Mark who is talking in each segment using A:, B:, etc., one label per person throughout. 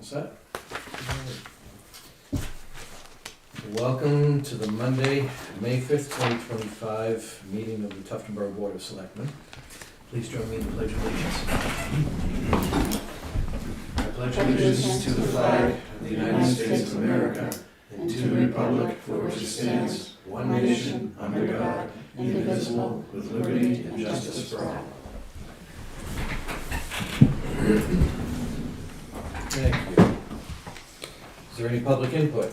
A: set? Welcome to the Monday, May 5th, 2025 meeting of the Tuftonboro Board of Selectmen. Please join me in the Pledge of Allegiance. I pledge allegiance to the flag of the United States of America and to the republic for which it stands, one nation, under God, indivisible, with liberty and justice for all. Thank you. Is there any public input?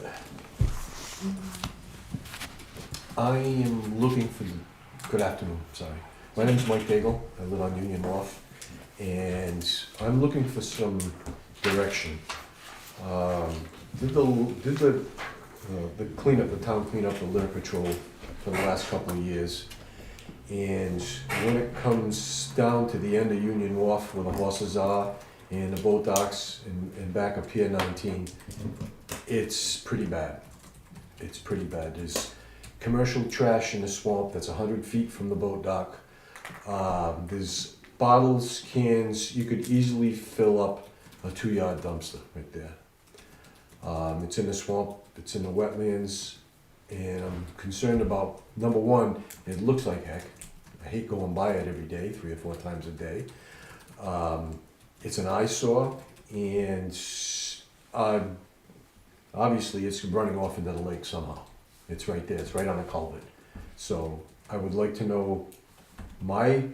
B: I am looking for, good afternoon, sorry. My name's Mike Daigle, I live on Union Wharf, and I'm looking for some direction. Did the cleanup, the town cleanup, the litter patrol for the last couple of years. And when it comes down to the end of Union Wharf where the horses are and the boat docks and back up Pier 19, it's pretty bad. It's pretty bad. There's commercial trash in the swamp that's 100 feet from the boat dock. There's bottles, cans, you could easily fill up a 2-yard dumpster right there. It's in the swamp, it's in the wetlands, and I'm concerned about, number one, it looks like heck. I hate going by it every day, 3 or 4 times a day. It's an eyesore, and obviously it's running off into the lake somehow. It's right there, it's right on a culvert. So I would like to know my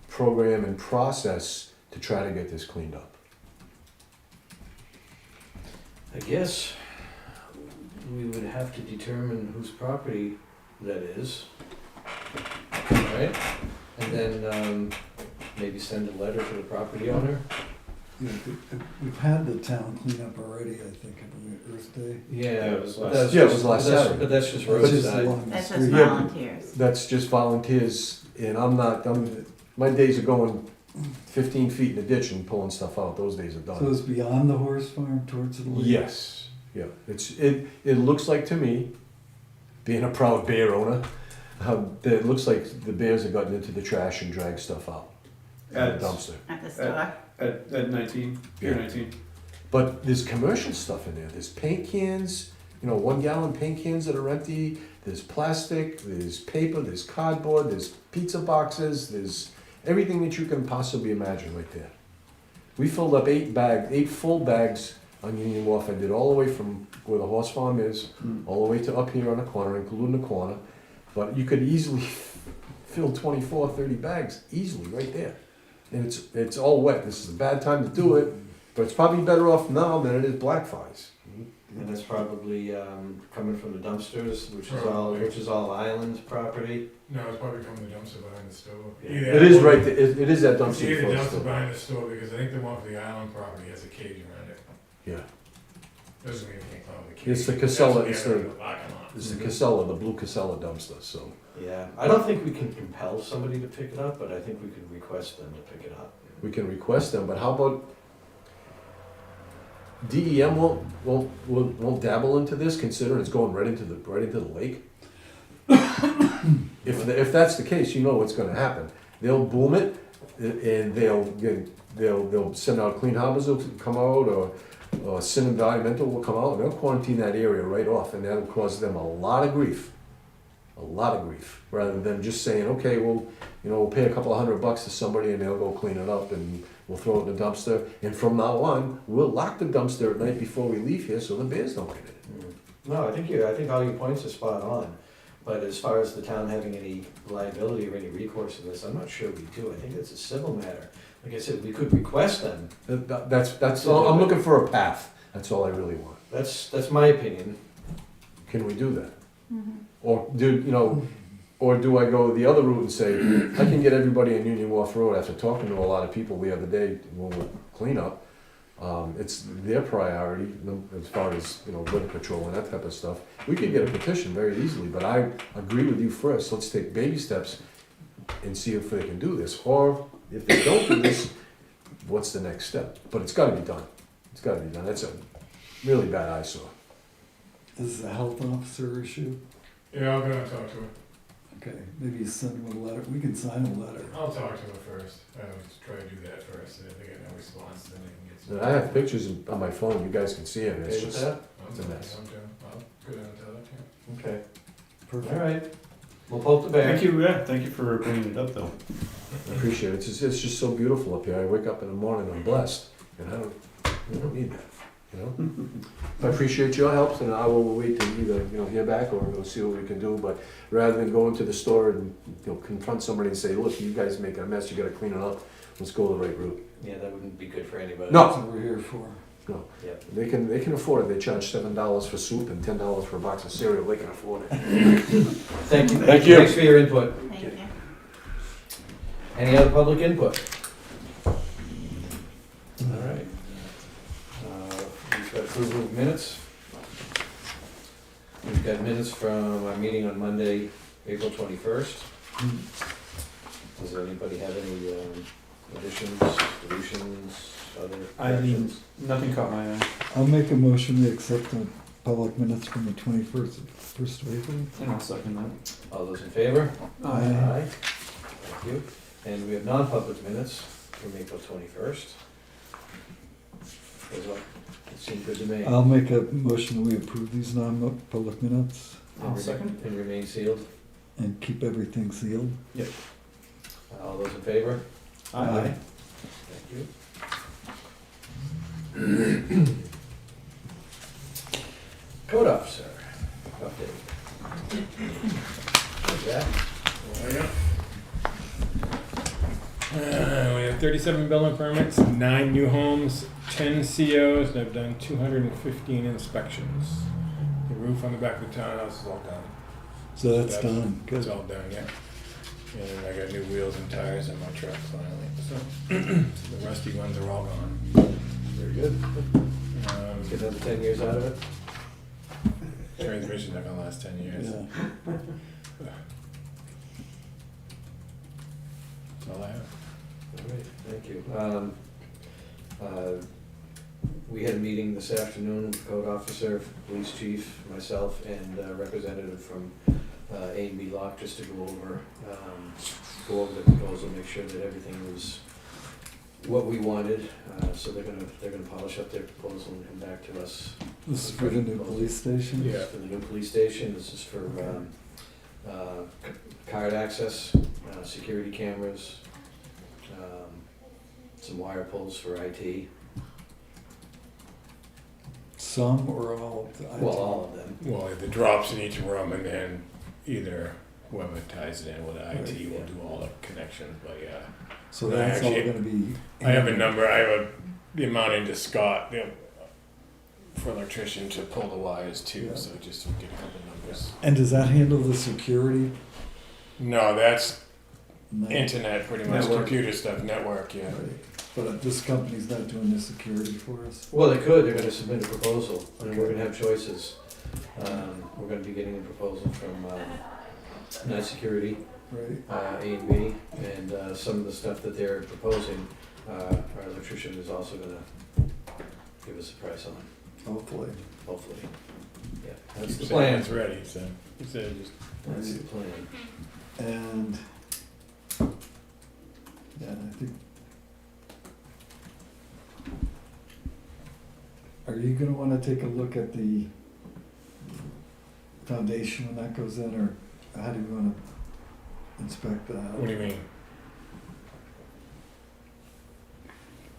B: program and process to try to get this cleaned up.
A: I guess we would have to determine whose property that is, right? And then maybe send a letter to the property owner.
C: Yeah, we've had the town clean up already, I think, on Earth Day.
A: Yeah,
D: it was last-
A: that's
B: Yeah, it
A: just-
B: was last
A: but that's-
B: Saturday.
A: But that's just
C: It's just
A: roadside.
C: along the
E: That's just
C: street.
B: Yeah.
E: volunteers.
B: That's just volunteers, and my days are going 15 feet in the ditch and pulling stuff out, those days are
C: So
B: done.
C: it's beyond the horse farm towards the lake?
B: Yes, yeah, it looks like to me, being a proud bear owner, that it looks like the bears have gotten into the trash and dragged stuff out. From the dumpster.
E: At the store.
D: At 19, Pier
B: Yeah.
D: 19.
B: But there's commercial stuff in there. There's paint cans, 1-gallon paint cans that are empty. There's plastic, there's paper, there's cardboard, there's pizza boxes, there's everything that you can possibly imagine right there. We filled up 8 full bags on Union Wharf. I did all the way from where the horse farm is, all the way to up here on the corner, including the corner. But you could easily fill 24, 30 bags, easily, right there. And it's all wet. This is a bad time to do it, but it's probably better off now than it is black flies.
A: And that's probably coming from the dumpsters, which is all Island property.
F: No, it's probably coming the dumpster behind the store.
A: Yeah.
B: It is right there. It is that
F: It's
B: dumpster.
F: either
B: before the
F: dumpster
B: store.
F: behind the store, because I think the one for the island property has a cage around it.
B: Yeah,
F: Doesn't mean you can't call it a cage.
B: It's the Casella,
F: That's
B: it's
F: the area
B: the-
F: of parking lot.
B: it's the Casella, the blue Casella dumpster. So
A: Yeah, I don't think we can compel somebody to pick it up, but I think we could request them to pick it up.
B: we can request them. But how about DEM won't dabble into this, considering it's going right into the lake? If that's the case, you know what's going to happen. They'll boom it, and they'll send out Clean Harbors will come out, or Sin Environmental will come out, and they'll quarantine that area right off, and that'll cause them a lot of grief. Rather than just saying, okay, we'll pay a couple of $100 to somebody and they'll go clean it up and we'll throw it in the dumpster. And from now on, we'll lock the dumpster at night before we leave here so the bears don't get it.
A: No, I think all your points are spot on. But as far as the town having any liability or any recourse in this, I'm not sure we do. I think it's a civil matter. Like I said, we could request them.
B: That's all. I'm looking for a path. That's all I really want.
A: That's my opinion.
B: Can we do that?
E: Mhm.
B: Or do I go the other route and say, I can get everybody on Union Wharf Road after talking to a lot of people the other day when we clean up. It's their priority as far as, litter patrol and that type of stuff. We could get a petition very easily, but I agree with you first. Let's take baby steps and see if they can do this. Or if they don't do this, what's the next step? But it's gotta be done. It's gotta be done. That's a really bad eyesore.
C: This is a health officer issue.
F: Yeah, I'll go and talk to her.
C: Okay, maybe you send him a letter, we can sign a letter.
F: I'll talk to him first. I always try to do that first, and if I get no response, then I can get some.
B: And I have pictures on my phone, you guys can see it, it's
A: Okay with
B: just,
A: that?
F: I'll
B: it's a
F: talk
B: mess.
F: to him too. I'll go down to that, yeah.
A: Okay,
C: Perfect.
A: all right. We'll poke the bear.
D: Thank you, yeah, thank you for bringing it up though.
B: I appreciate it, it's just so beautiful up here, I wake up in the morning, I'm blessed, and I don't need that, you know? I appreciate your help, and I will wait to either, hear back, or we'll see what we can do, but rather than going to the store and, confront somebody and say, look, you guys making a mess, you gotta clean it up, let's go the right route.
A: Yeah, that wouldn't be good for anybody.
B: No.
C: That's what we're here for.
A: Yep.
B: They can afford it, they charge $7 for soup and $10 for a box of cereal, they can afford it.
A: Thank you.
B: Thank you.
A: Thanks for your input.
E: Thank you.
A: Any other public input? All right. We've got approval of minutes. We've got minutes from our meeting on Monday, April 21st. Does anybody have any additions, deletions, other
D: I mean,
A: corrections?
D: nothing caught my eye.
C: I'll make a motion to accept the public minutes from the 21st of April.
D: And I'll second that.
A: All those in favor?
C: Aye.
A: Thank you. And we have non-public minutes from April 21st. Those are- It seemed good to me.
C: I'll make a motion that we approve these non-public minutes
D: I'll second.
A: And remain sealed.
C: and keep everything sealed.
A: All those in favor?
C: Aye.
A: Thank you. Code officer, update. Jack?
F: We have 37 building permits, 9 new homes, 10 COs, and I've done 215 inspections. The roof on the back of the townhouse is all done.
C: So that's done,
F: It's
C: good.
F: all done, yeah. And I got new wheels and tires on my truck finally, so the rusty ones are all gone.
A: Very good. Get another 10 years out of it?
F: Transmission's not gonna last 10 years.
C: Yeah.
F: That's all I have.
A: All right, thank you. We had a meeting this afternoon with the code officer, police chief, myself, and a representative from A&B Lock, just to go over the proposal, make sure that everything was what we wanted. So they're gonna polish up their proposal and come back to us.
C: This is for the new police station?
F: Yeah.
A: This is for the new police station, this is for card access, security cameras, some wire pulls for IT.
C: Some or all of the IT?
A: Well, all of them.
F: Well, the drops in each room, and then either whoever ties it in with IT will
A: Yeah.
F: do all the connections, but yeah.
C: So
F: No,
C: that's all
F: actually,
C: gonna be.
F: I have a number, the amount into Scott, for electrician to pull the wires too,
C: Yeah.
F: so just to get a couple numbers.
C: And does that handle the security?
F: No, that's
C: No.
F: internet, pretty much,
A: Network.
F: computer stuff, network, yeah.
C: Right. But this company's not doing the security for us?
A: Well, they could, they're gonna submit a proposal, and we're gonna have choices. We're gonna be getting a proposal from Night Security,
C: Right.
A: A&B, and some of the stuff that they're proposing, our electrician is also gonna give us a price on,
C: Hopefully.
A: hopefully. Yeah, that's the
F: He said
A: plan.
F: It's ready, so, he said just,
A: That's the plan.
C: And, yeah, I think. Are you gonna wanna take a look at the foundation when that goes in, or how do you wanna inspect that?
F: what do you mean?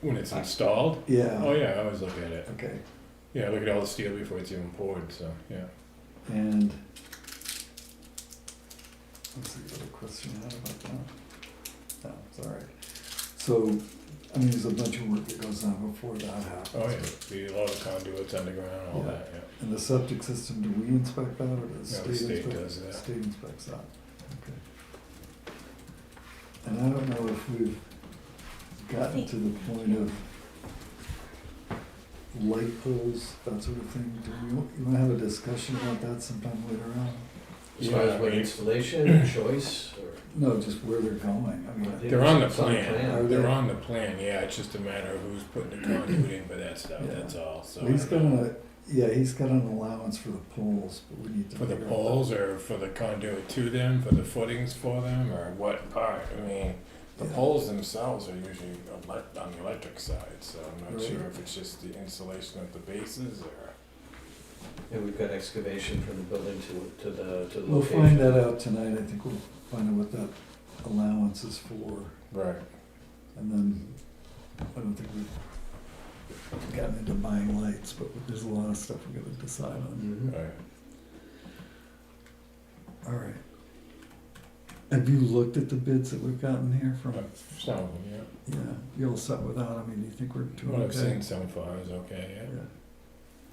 F: When it's installed? Oh,
C: Yeah,
F: yeah, I always look at it.
C: okay,
F: Yeah, look at all the steel before it's even poured, so, yeah.
C: and what's the other question I had about that? No, it's all right. So, I mean, there's a bunch of work that goes on before that happens.
F: Oh, yeah, the, a lot of conduits underground, all
C: Yeah.
F: that, yeah.
C: And the septic system, do we inspect that, or does
F: No,
C: the
F: the
C: state
F: state
C: inspect?
F: does that.
C: State inspects that, okay. And I don't know if we've gotten to the point of light poles, that sort of thing. Do you wanna have a discussion about that sometime later on?
A: As far
F: Yeah,
A: as what
F: I mean-
A: installation, choice, or?
C: No, just where they're going, I mean.
F: They're on the
A: It's on the
F: plan,
A: plan.
F: they're on the plan, yeah, it's just a matter of who's putting the conduit in for that stuff,
C: Yeah.
F: that's all, so.
C: He's
F: I don't know.
C: gonna, Yeah, he's got an allowance for the poles, but we need to.
F: For the
C: figure out
F: poles or for the conduit to them, for the footings for them, or what part? I mean, the
C: Yeah.
F: poles themselves are usually on the electric side, so I'm not
C: Right.
F: sure if it's just the installation of the bases or.
A: And we've got excavation from the building to the
C: that. We'll
A: location.
C: find that out tonight, I think we'll find out what that allowance is for,
F: Right.
C: and then, I don't think we've gotten into buying lights, but there's a lot of stuff we gotta decide on.
A: Mhm.
F: Right.
C: All right. Have you looked at the bids that we've gotten here from,
F: Some of them, yeah.
C: yeah, you all set with that, I mean, do you think we're doing
F: What I've
C: okay?
F: seen so far is okay, yeah.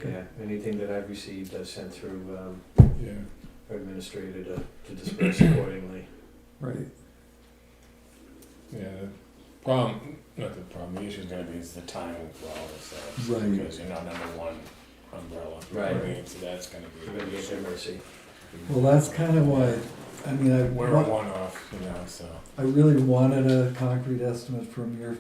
A: Yeah, anything that I've received, I've sent through
F: Yeah.
A: our administrator to disperse accordingly.
C: Right,
F: Yeah, the problem, not the problem, the issue's gonna be is the timing for all this stuff.
C: Right.
F: Because you're not number one umbrella. You know what I
A: Right.
F: mean? So that's gonna be.
A: We're gonna get their mercy.
C: well, that's kinda why, I mean,
F: We're a one-off, you know, so
C: I really wanted a concrete estimate from your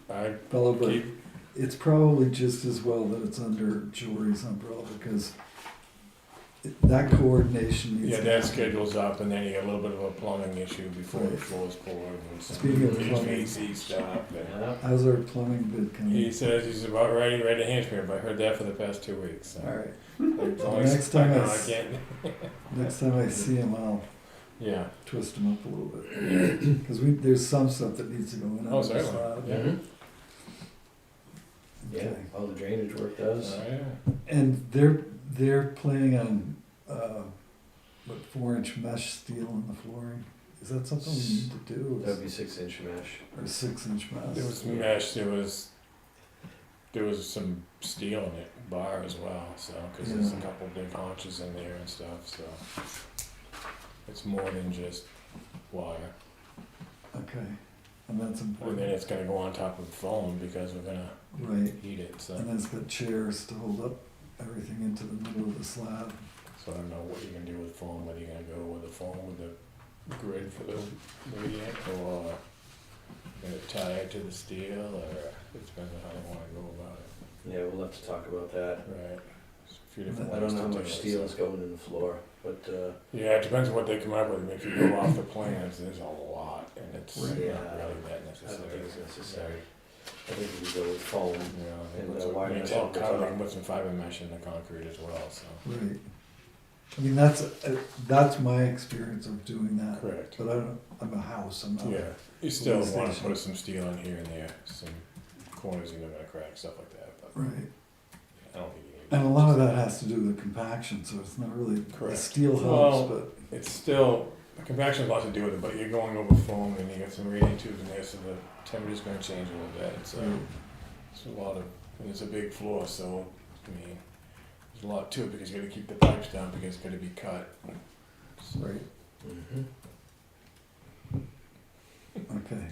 F: I
C: fellow, but
F: keep,
C: it's probably just as well that it's under Jory's umbrella, because that coordination needs
F: yeah,
C: to
F: that
C: happen.
F: schedule's up and then you get a little bit of a plumbing issue before the
C: Right.
F: floor's poured and some
C: Speaking of plumbing.
F: HVAC stuff. And
A: Yeah.
C: How's our plumbing bid coming?
F: he says he's about ready to hand me, but I heard that for the past 2 weeks, so.
C: All right,
F: It's only-
C: Next time I
F: know,
C: s-
F: can't,
C: next time I see him, I'll
F: yeah.
C: twist him up a little bit, cause there's some stuff that needs to go in.
F: Oh,
C: on the
F: certainly.
C: slab.
F: Yeah.
A: Mhm. Yeah,
C: Okay.
A: all the drainage work does.
F: Oh, yeah.
C: And they're planning on, what, 4-inch mesh steel in the flooring? Is that something we need to do?
A: That'd be 6-inch mesh.
C: Or 6-inch mesh?
F: There was mesh, there was some steel in it, bar as well, so, cause there's a
C: Yeah.
F: couple big haunches in there and stuff, so. It's more than just wire.
C: Okay, and that's
F: And then
C: important,
F: it's gonna go on top of foam because we're gonna
C: right,
F: heat it, so.
C: and then it's got chairs to hold up everything into the middle of the slab.
F: So I don't know what you're gonna do with foam, whether you're gonna go with the foam with the grid for the radiant, or you're gonna tie it to the steel, or it depends on how they wanna go about it.
A: Yeah, we'll have to talk about that.
F: Right. There's a few different
A: I
F: ways
A: don't know
F: to
A: how
F: do
A: much
F: it,
A: steel
F: so.
A: is going in the floor, but,
F: Yeah, it depends on what they come up with. I mean, if you go off the plans, there's a lot, and it's not
C: Right.
F: really
A: Yeah.
F: that
A: I don't
F: necessary.
A: think it's necessary. I think we go with foam.
F: Yeah, they
A: And,
F: put some,
A: wire
F: they
A: mesh
F: tell
A: over the
F: Kyle they
A: top.
F: can put some fiber mesh in the concrete as well, so.
C: Right. I mean, that's my experience of doing that,
F: Correct.
C: but I don't, I'm a house, I'm not.
F: Yeah, you still
C: Police
F: wanna
C: station.
F: put some steel in here and there, some corners you're not gonna crack, stuff like that, but
C: Right,
F: I don't think you need.
C: and a lot of that has to do with the compaction, so it's not really, the
F: Correct.
C: steel
F: Well,
C: helps, but,
F: It's still, the compaction has a lot to do with it, but you're going over foam and you got some radiant tubes in there, so the temperature's gonna change a little bit, so.
C: right,
F: It's a lot of, and it's a big floor, so, I mean, there's a lot to it because you gotta keep the pipes down because it's gonna be cut. So,
C: right,
A: Mhm.
C: okay.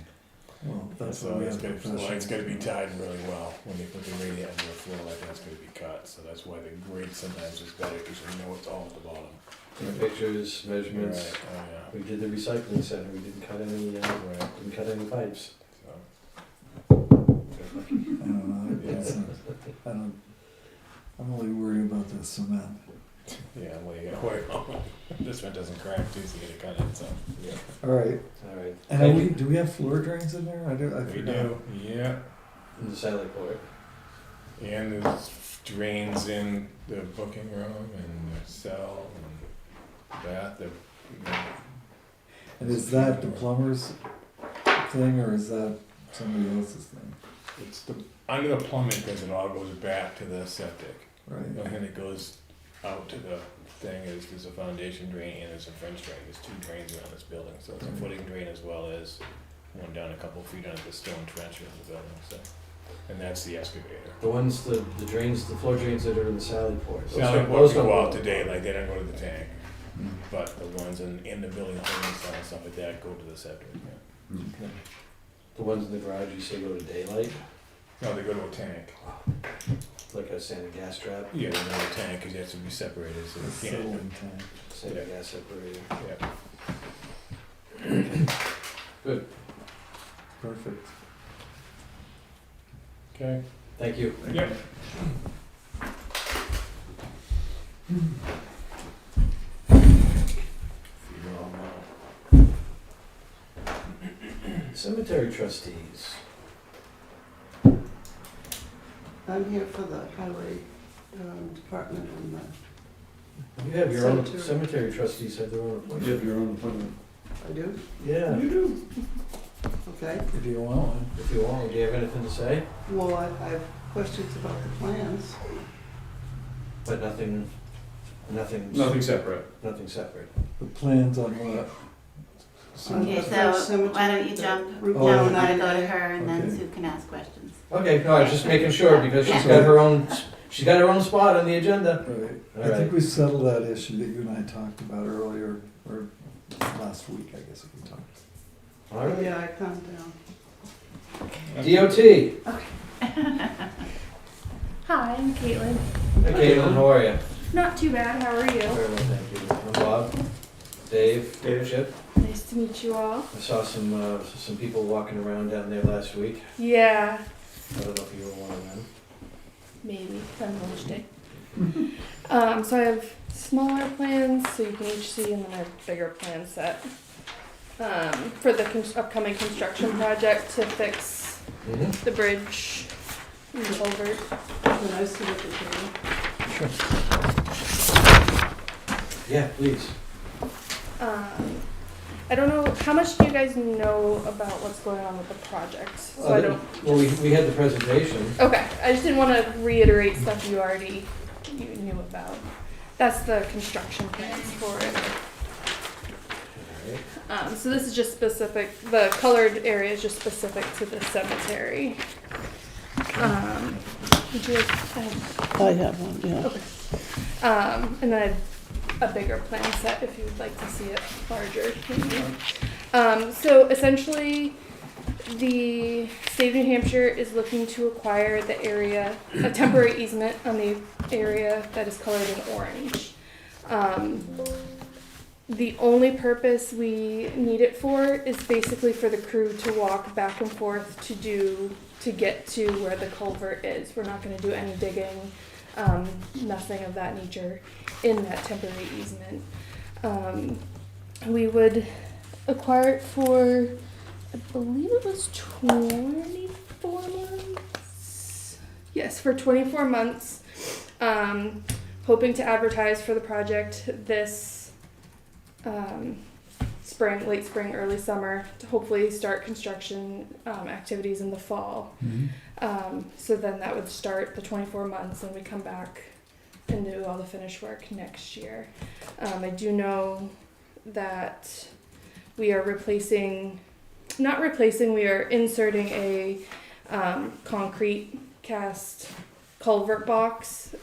C: Well, that's
F: So
C: what we
F: it's
C: have
F: gotta, so it's
C: professionals
F: gotta be
C: do.
F: tied really well when they put the radiant under the floor like that's gonna be cut, so that's why the grade sometimes is better, cause you know it's all at the bottom.
A: Pictures, measurements.
F: Right, oh
A: We did the recycling center, we didn't cut any,
F: yeah, right,
A: didn't cut any pipes.
F: so.
C: I don't know, I'm only worried about the cement.
F: Yeah, well, you gotta worry about, this one doesn't crack too, so you gotta cut it, so.
A: Yeah.
C: All right,
A: All right.
C: and do we have floor drains in there? I
F: We
C: forgot.
F: do, yeah,
A: In the satellite port.
F: and there's drains in the booking room and the cell and bath,
C: And is that the plumber's thing, or is that somebody else's thing?
F: It's the, under the plumbing, because it all goes back to the septic.
C: Right,
F: And then it goes out to the thing, there's a foundation drain and there's a French drain, there's 2 drains around this building, so it's a footing drain as well as one down a couple feet under the stone trench in the building, so. And that's the excavator.
A: The ones, the drains, the floor drains that are in the Sally port. those
F: Sally
A: don't-
F: Port
A: those
F: go
A: don't
F: out today, like they don't go to the tank,
C: Mm.
F: but the ones in the building, things and stuff like that go to the septic, yeah.
C: okay.
A: The ones in the garage, you say go to daylight,
F: No, they go to a tank.
A: like a sand and gas trap,
F: Yeah, they go to a tank, cause it has to be separated, so
C: The
F: you can't.
C: settling tank.
A: sand and gas separator.
F: Yeah.
A: Good,
C: Perfect.
F: Okay.
A: thank you.
F: Yep.
D: You all know.
A: Cemetery trustees.
E: I'm here for the highway department and
A: You have your own,
E: Cemetery.
A: cemetery trustees have their own
D: You
A: appointment.
D: have your own appointment.
E: I do,
A: Yeah,
D: You do.
E: okay.
C: If you want one.
A: if you want, do you have anything to say?
E: Well, I have questions about the plans.
A: But nothing
D: Nothing separate.
A: nothing separate.
C: The plans on what?
E: On
G: Okay,
E: the first
G: so why don't you
E: cemetery,
G: jump
E: Route
C: Oh,
G: down,
C: okay.
G: and go to her, and then
C: Okay.
G: Sue can ask questions.
A: Okay, no, I was just making sure because she's got her own, she's got her own spot on the agenda.
C: Right.
A: All
C: I think
A: right.
C: we settled that issue that you and I talked about earlier, or last week, I guess we talked.
A: All right.
E: Yeah, I calmed down.
A: DOT.
H: Hi, I'm Caitlin.
A: Hey Caitlin, how are you?
H: Not too bad, how are
A: Very
H: you?
A: well, thank you. I'm Bob. Dave.
D: Dave.
A: Chip.
H: Nice to meet you all.
A: I saw some people walking around down there last week.
H: Yeah,
A: I don't know if you were one of them.
H: maybe, on lunch day. So I have smaller plans, so you can each see, and then I have a bigger plan set. For the upcoming construction project to fix
A: Mm-hmm.
H: the bridge and the culvert.
E: It's nice to look at you.
A: Yeah, please.
H: I don't know, how much do you guys know about what's going on with the project? So I don't.
A: Well, we had the presentation.
H: Okay, I just didn't want to reiterate stuff you knew about. That's the construction plans for it.
A: All right.
H: So this is just specific, the colored area is just specific to the cemetery. Would you like,
E: I have one, yeah.
H: and then I have a bigger plan set if you would like to see it larger. maybe. So essentially, the state of New Hampshire is looking to acquire the area, a temporary easement on the area that is colored in orange. The only purpose we need it for is basically for the crew to walk back and forth to get to where the culvert is. We're not going to do any digging, nothing of that nature in that temporary easement. We would acquire it for, I believe it was 24 months. Yes, for 24 months. Hoping to advertise for the project this spring, late spring, early summer, to hopefully start construction activities in the fall. So then that would start the 24 months and we come back and do all the finish work next year. I do know that we are we are inserting a concrete cast culvert box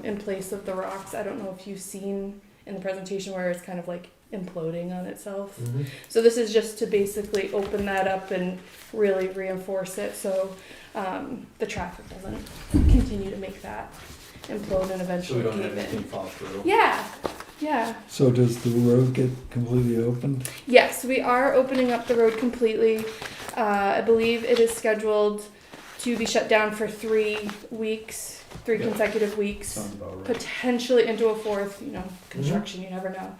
H: in place of the rocks. I don't know if you've seen in the presentation where it's kind of like imploding on itself.
A: Mm-hmm.
H: So this is just to basically open that up and really reinforce it so the traffic doesn't continue to make that implode and
A: So
H: eventually
A: we don't
H: cave
A: have anything
H: in.
A: fall through.
H: Yeah, yeah.
C: So does the road get completely opened?
H: Yes, we are opening up the road completely. I believe it is scheduled to be shut down for 3 weeks, 3
A: Yeah.
H: consecutive weeks.
D: Sounds about right.
H: Potentially into a fourth, construction, you never know.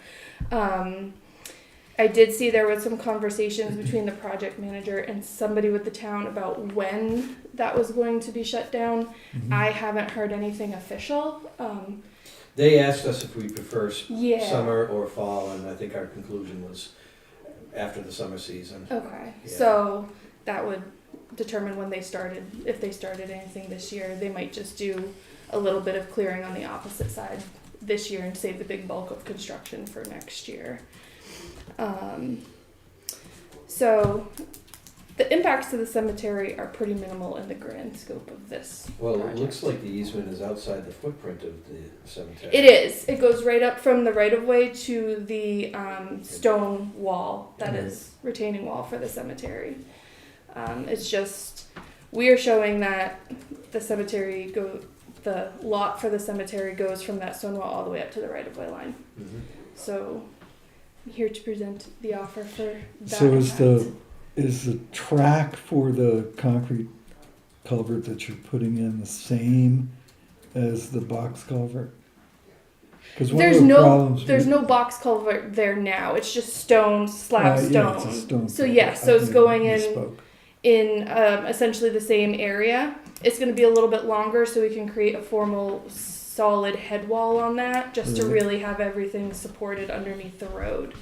H: I did see there was some conversations between the project manager and somebody with the town about when that was going to be shut down.
C: Mhm.
H: I haven't heard anything official.
A: They asked us if we prefer
H: Yeah.
A: summer or fall, and I think our conclusion was after the summer season.
H: Okay,
A: Yeah.
H: so that would determine when they started, if they started anything this year. They might just do a little bit of clearing on the opposite side this year and save the big bulk of construction for next year. So the impacts to the cemetery are pretty minimal in the grand scope of this
A: Well, it
H: project.
A: looks like the easement is outside the footprint of the cemetery.
H: It is. It goes right up from the right of way to the stone wall that
A: Mhm.
H: is retaining wall for the cemetery. It's just we are showing that the lot for the cemetery goes from that stone wall all the way up to the right of way line.
A: Mhm.
H: So I'm here to present the offer for that.
C: So
H: impact.
C: is the track for the concrete culvert that you're putting in the same as the box culvert? 'Cause one
H: There's
C: of the
H: no
C: problems
H: there's
C: we-
H: no box culvert there now. It's just stone, slab
C: Yeah,
H: stone.
C: it's a stone
H: So
C: culvert.
H: yeah, so it's
C: I
H: going
C: misspoke.
H: in essentially the same area. It's going to be a little bit longer, so we can create a formal solid head wall on that, just to
C: Right.
H: really have everything supported underneath the road,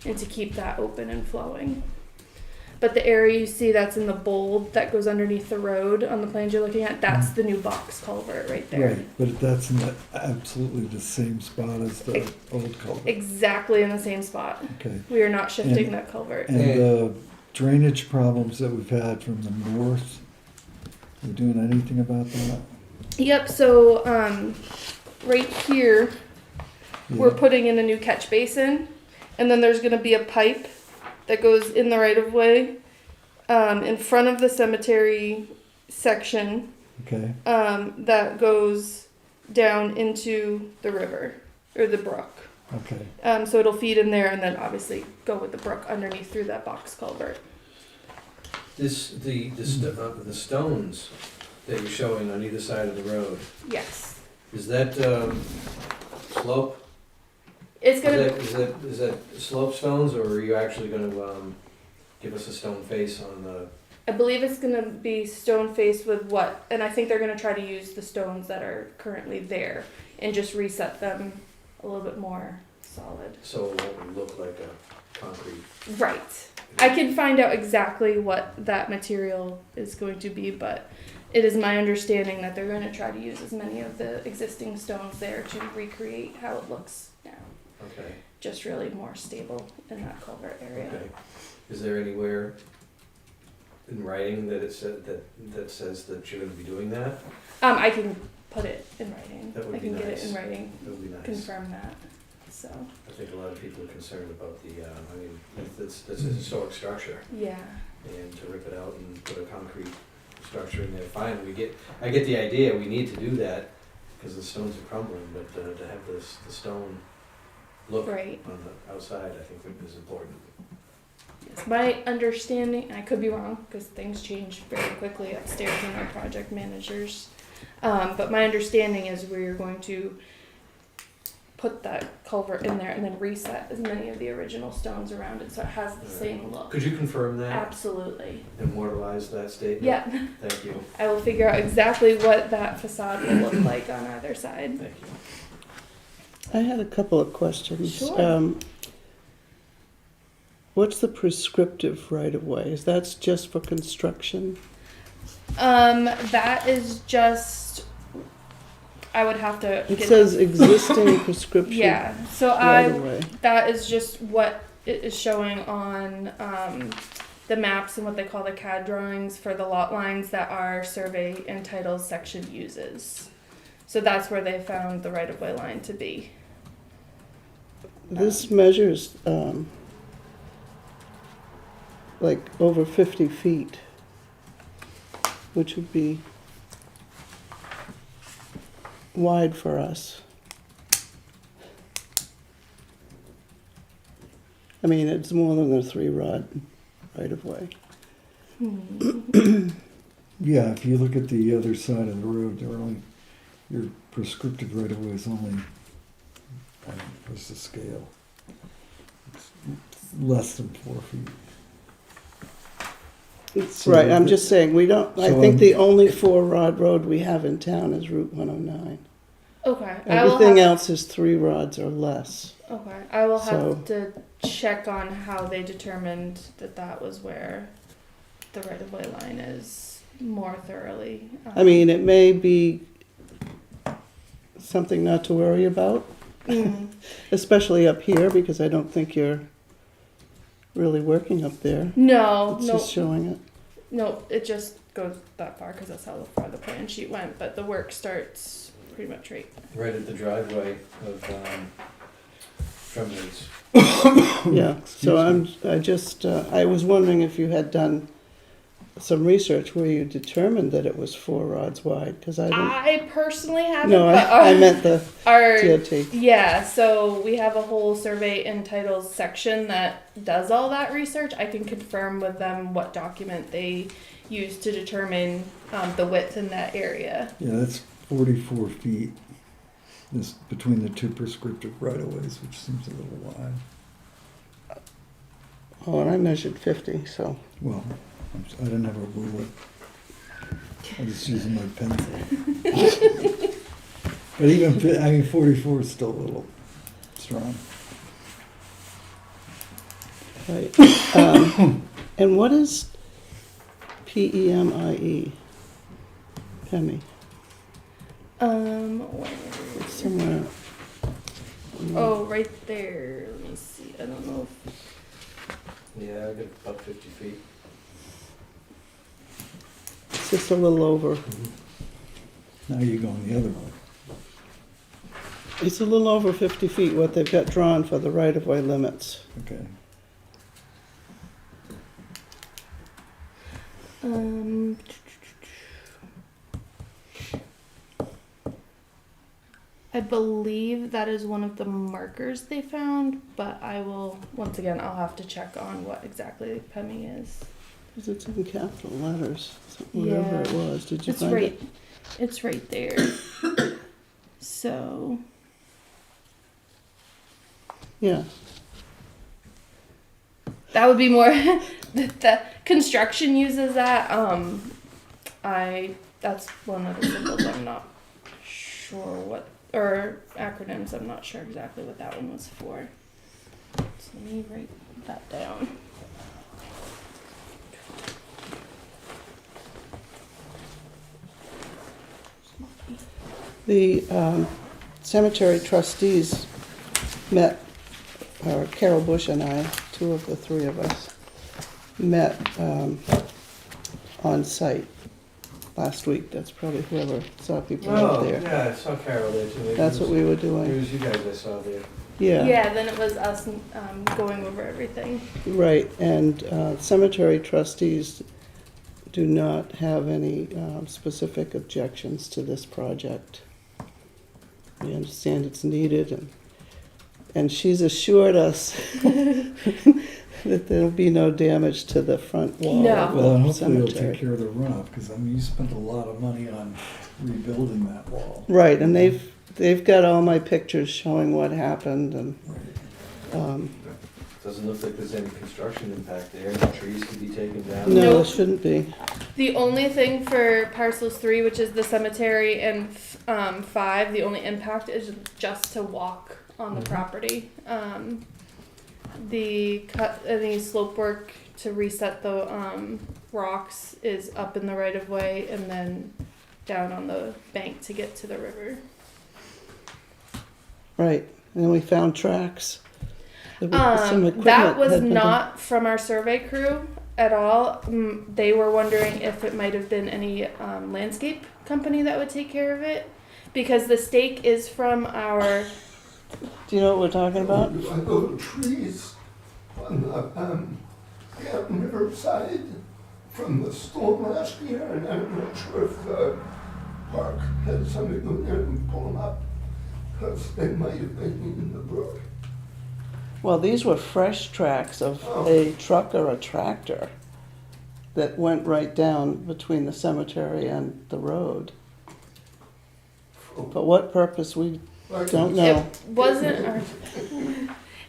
H: and to keep that open and flowing. But the area you see that's in the bold that goes underneath the road on the plans you're looking at, that's the new box culvert right there.
C: Right, but that's in absolutely the same spot as the old culvert.
H: Exactly in the same spot.
C: Okay.
H: We are not shifting
C: And-
H: that culvert.
C: And the drainage problems that we've had from the north, we doing anything about that?
H: Yep, so right here, we're
C: Yeah.
H: putting in a new catch basin, and then there's gonna be a pipe that goes in the right of way, in front of the cemetery section,
C: Okay,
H: that goes down into the river, or the brook.
C: okay.
H: So it'll feed in there and then obviously go with the brook underneath through that box culvert.
A: The stones that you're showing on either side of the road,
H: Yes.
A: is that, slope?
H: It's gonna,
A: Is that slope stones, or are you actually gonna, give us a stone face on the,
H: I believe it's gonna be stone faced with what, and I think they're gonna try to use the stones that are currently there and just reset them a little bit more solid.
A: so it won't look like a concrete?
H: Right. I can find out exactly what that material is going to be, but it is my understanding that they're going to try to use as many of the existing stones there to recreate how it looks now.
A: Okay,
H: Just really more stable in that culvert area.
A: okay. Is there anywhere in writing that it said, that says that you're gonna be doing that?
H: I can put it in writing.
A: That would
H: I
A: be
H: can get it
A: nice.
H: in writing,
A: That would be nice.
H: confirm that. So,
A: I think a lot of people are concerned about the, I mean, that's a historic structure,
H: yeah.
A: and to rip it out and put a concrete structure in there, fine, I get the idea, we need to do that, because the stones are crumbling, but to have the stone look
H: Right.
A: on the outside, I think is important.
H: Yes. My understanding, and I could be wrong because things change very quickly upstairs in our project managers. But my understanding is we're going to put that culvert in there and then reset as many of the original stones around it so it has the same look.
A: Could you confirm that,
H: Absolutely.
A: immortalize that statement?
H: Yeah,
A: Thank you,
H: I will figure out exactly what that facade will look like on either side.
A: thank you.
E: I had a couple of questions.
H: Sure.
E: What's the prescriptive right of way? Is that just for construction?
H: That is just, I would have to
E: It
H: get.
E: says existing prescription
H: Yeah, so
E: right of way.
H: that is just what it is showing on the maps and what they call the CAD drawings for the lot lines that our survey and titles section uses. So that's where they found the right of way line to be.
E: This measures like over 50 feet, which would be wide for us. I mean, it's more than a 3-rod right of way.
C: Yeah, if you look at the other side of the road, your prescriptive right of way is only, what's the scale? It's less than 4 feet. So
E: Right, I'm
C: the-
E: just saying, I
C: so,
E: think the only 4-rod road we have in town is Route 109.
H: Okay.
E: Everything else is 3 rods or less.
H: Okay. I will have
E: So-
H: to check on how they determined that was where the right of way line is more thoroughly.
E: I mean, it may be something not to worry about, especially up here, because I don't think you're really working up there.
H: No,
E: It's
H: no,
E: just showing it.
H: no. It just goes that far because that's how far the plan sheet went. But the work starts pretty much right.
A: Right at the driveway of, Trembley's.
E: Yeah, so I was wondering if you had done some research where you determined that it was 4 rods wide, because I don't,
H: I personally haven't.
E: no,
H: but
E: I meant the
H: our
E: DOT.
H: yeah. So we have a whole survey and titles section that does all that research. I can confirm with them what document they use to determine the width in that area.
C: Yeah, that's 44 feet. This, between the two prescriptive right-of-ways, which seems a little wide.
E: Oh, and I measured 50, so.
C: Well, I didn't have a ruler. I was using my pencil. But even, 44 is still a little strong.
E: Right. And what is PEMIE? PEMI?
H: Where?
E: It's somewhere.
H: Oh, right there. Let me see. I don't know if.
A: Yeah, I got about 50 feet.
E: It's just a little over.
C: Now you're going the other way.
E: It's a little over 50 feet what they've got drawn for the right-of-way limits.
C: Okay.
H: I believe that is one of the markers they found, but I will, once again, I'll have to check on what exactly PEMI is.
E: Because it's in capital letters, so whatever it was. Did you
H: It's
E: find
H: right,
E: it?
H: it's right there. So,
E: Yeah.
H: that would be more, the construction uses that, that's one of the symbols I'm not sure what, or acronyms, I'm not sure exactly what that one was for. So let me write that down.
E: The cemetery trustees met, or Carol Bush and I, two of the three of us, met on site last week. That's probably whoever saw people out there.
A: Yeah, I saw Carol there too. Maybe
E: That's
A: it
E: what
A: was-
E: we were
A: It
E: doing.
A: was you guys I saw there.
E: Yeah,
H: Then it was us going over everything.
E: right. And cemetery trustees do not have any specific objections to this project. We understand it's needed, and she's assured us that there'll be no damage to the front wall
H: No.
E: of
C: Well, and
E: the
C: hopefully it'll take
E: cemetery.
C: care of the runoff, because I mean, you spent a lot of money on rebuilding that wall.
E: Right, and they've got all my pictures showing what happened, and
A: Doesn't look like there's any construction impact there. The trees could be taken down.
E: no,
H: Nope.
E: it shouldn't be.
H: The only thing for parcels 3, which is the cemetery, and 5, the only impact is just to walk on the property. The any slope work to reset the rocks is up in the right of way, and then down on the bank to get to the river.
E: Right, and then we found tracks. Some equipment
H: That was
E: had been done.
H: not from our survey crew at all. They were wondering if it might have been any landscape company that would take care of it, because the stake is from our.
E: Do you know what we're talking about?
I: I know the trees on the riverside from the storm last year, and I'm not sure if the park had somebody go there and pull them up, because they might have been in the brook.
E: Well, these were fresh tracks of a truck or a tractor that went right down between the cemetery and the road. For what purpose, we don't know.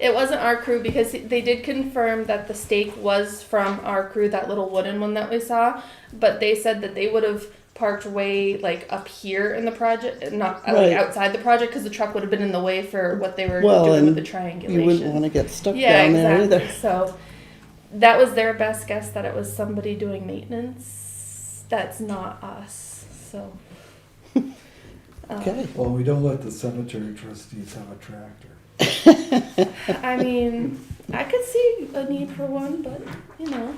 H: It wasn't our crew, because they did confirm that the stake was from our crew, that little wooden one that we saw, but they said that they would have parked way like up here in the project, not
E: Right.
H: like outside the project, because the truck would have been in the way for what they were
E: Well,
H: doing with
E: and
H: the triangulation.
E: You wouldn't want to get stuck
H: Yeah,
E: down there
H: exactly.
E: either.
H: So that was their best guess, that it was somebody doing maintenance. That's not us. So.
E: Okay.
C: Well, we don't let the cemetery trustees have a tractor.
H: I mean, I could see a need for one, but you know.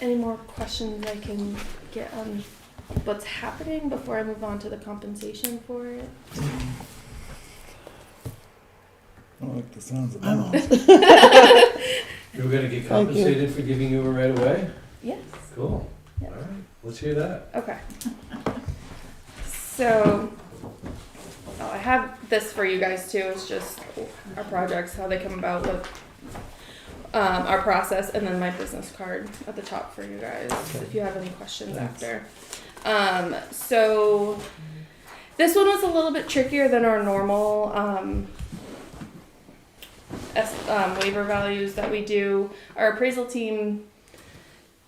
H: Any more questions I can get on what's happening before I move on to the compensation for it?
C: I don't like the sounds of that.
A: You were gonna get
E: Thank you.
A: compensated for giving you a right of way?
H: Yes.
A: Cool.
H: Yeah.
A: All right, let's hear that.
H: Okay. So, I have this for you guys too. It's just our projects, how they come about with our process, and then my business card at the top for you guys if you have any questions
C: Thanks.
H: after. So This one was a little bit trickier than our normal waiver values that we do. Our appraisal team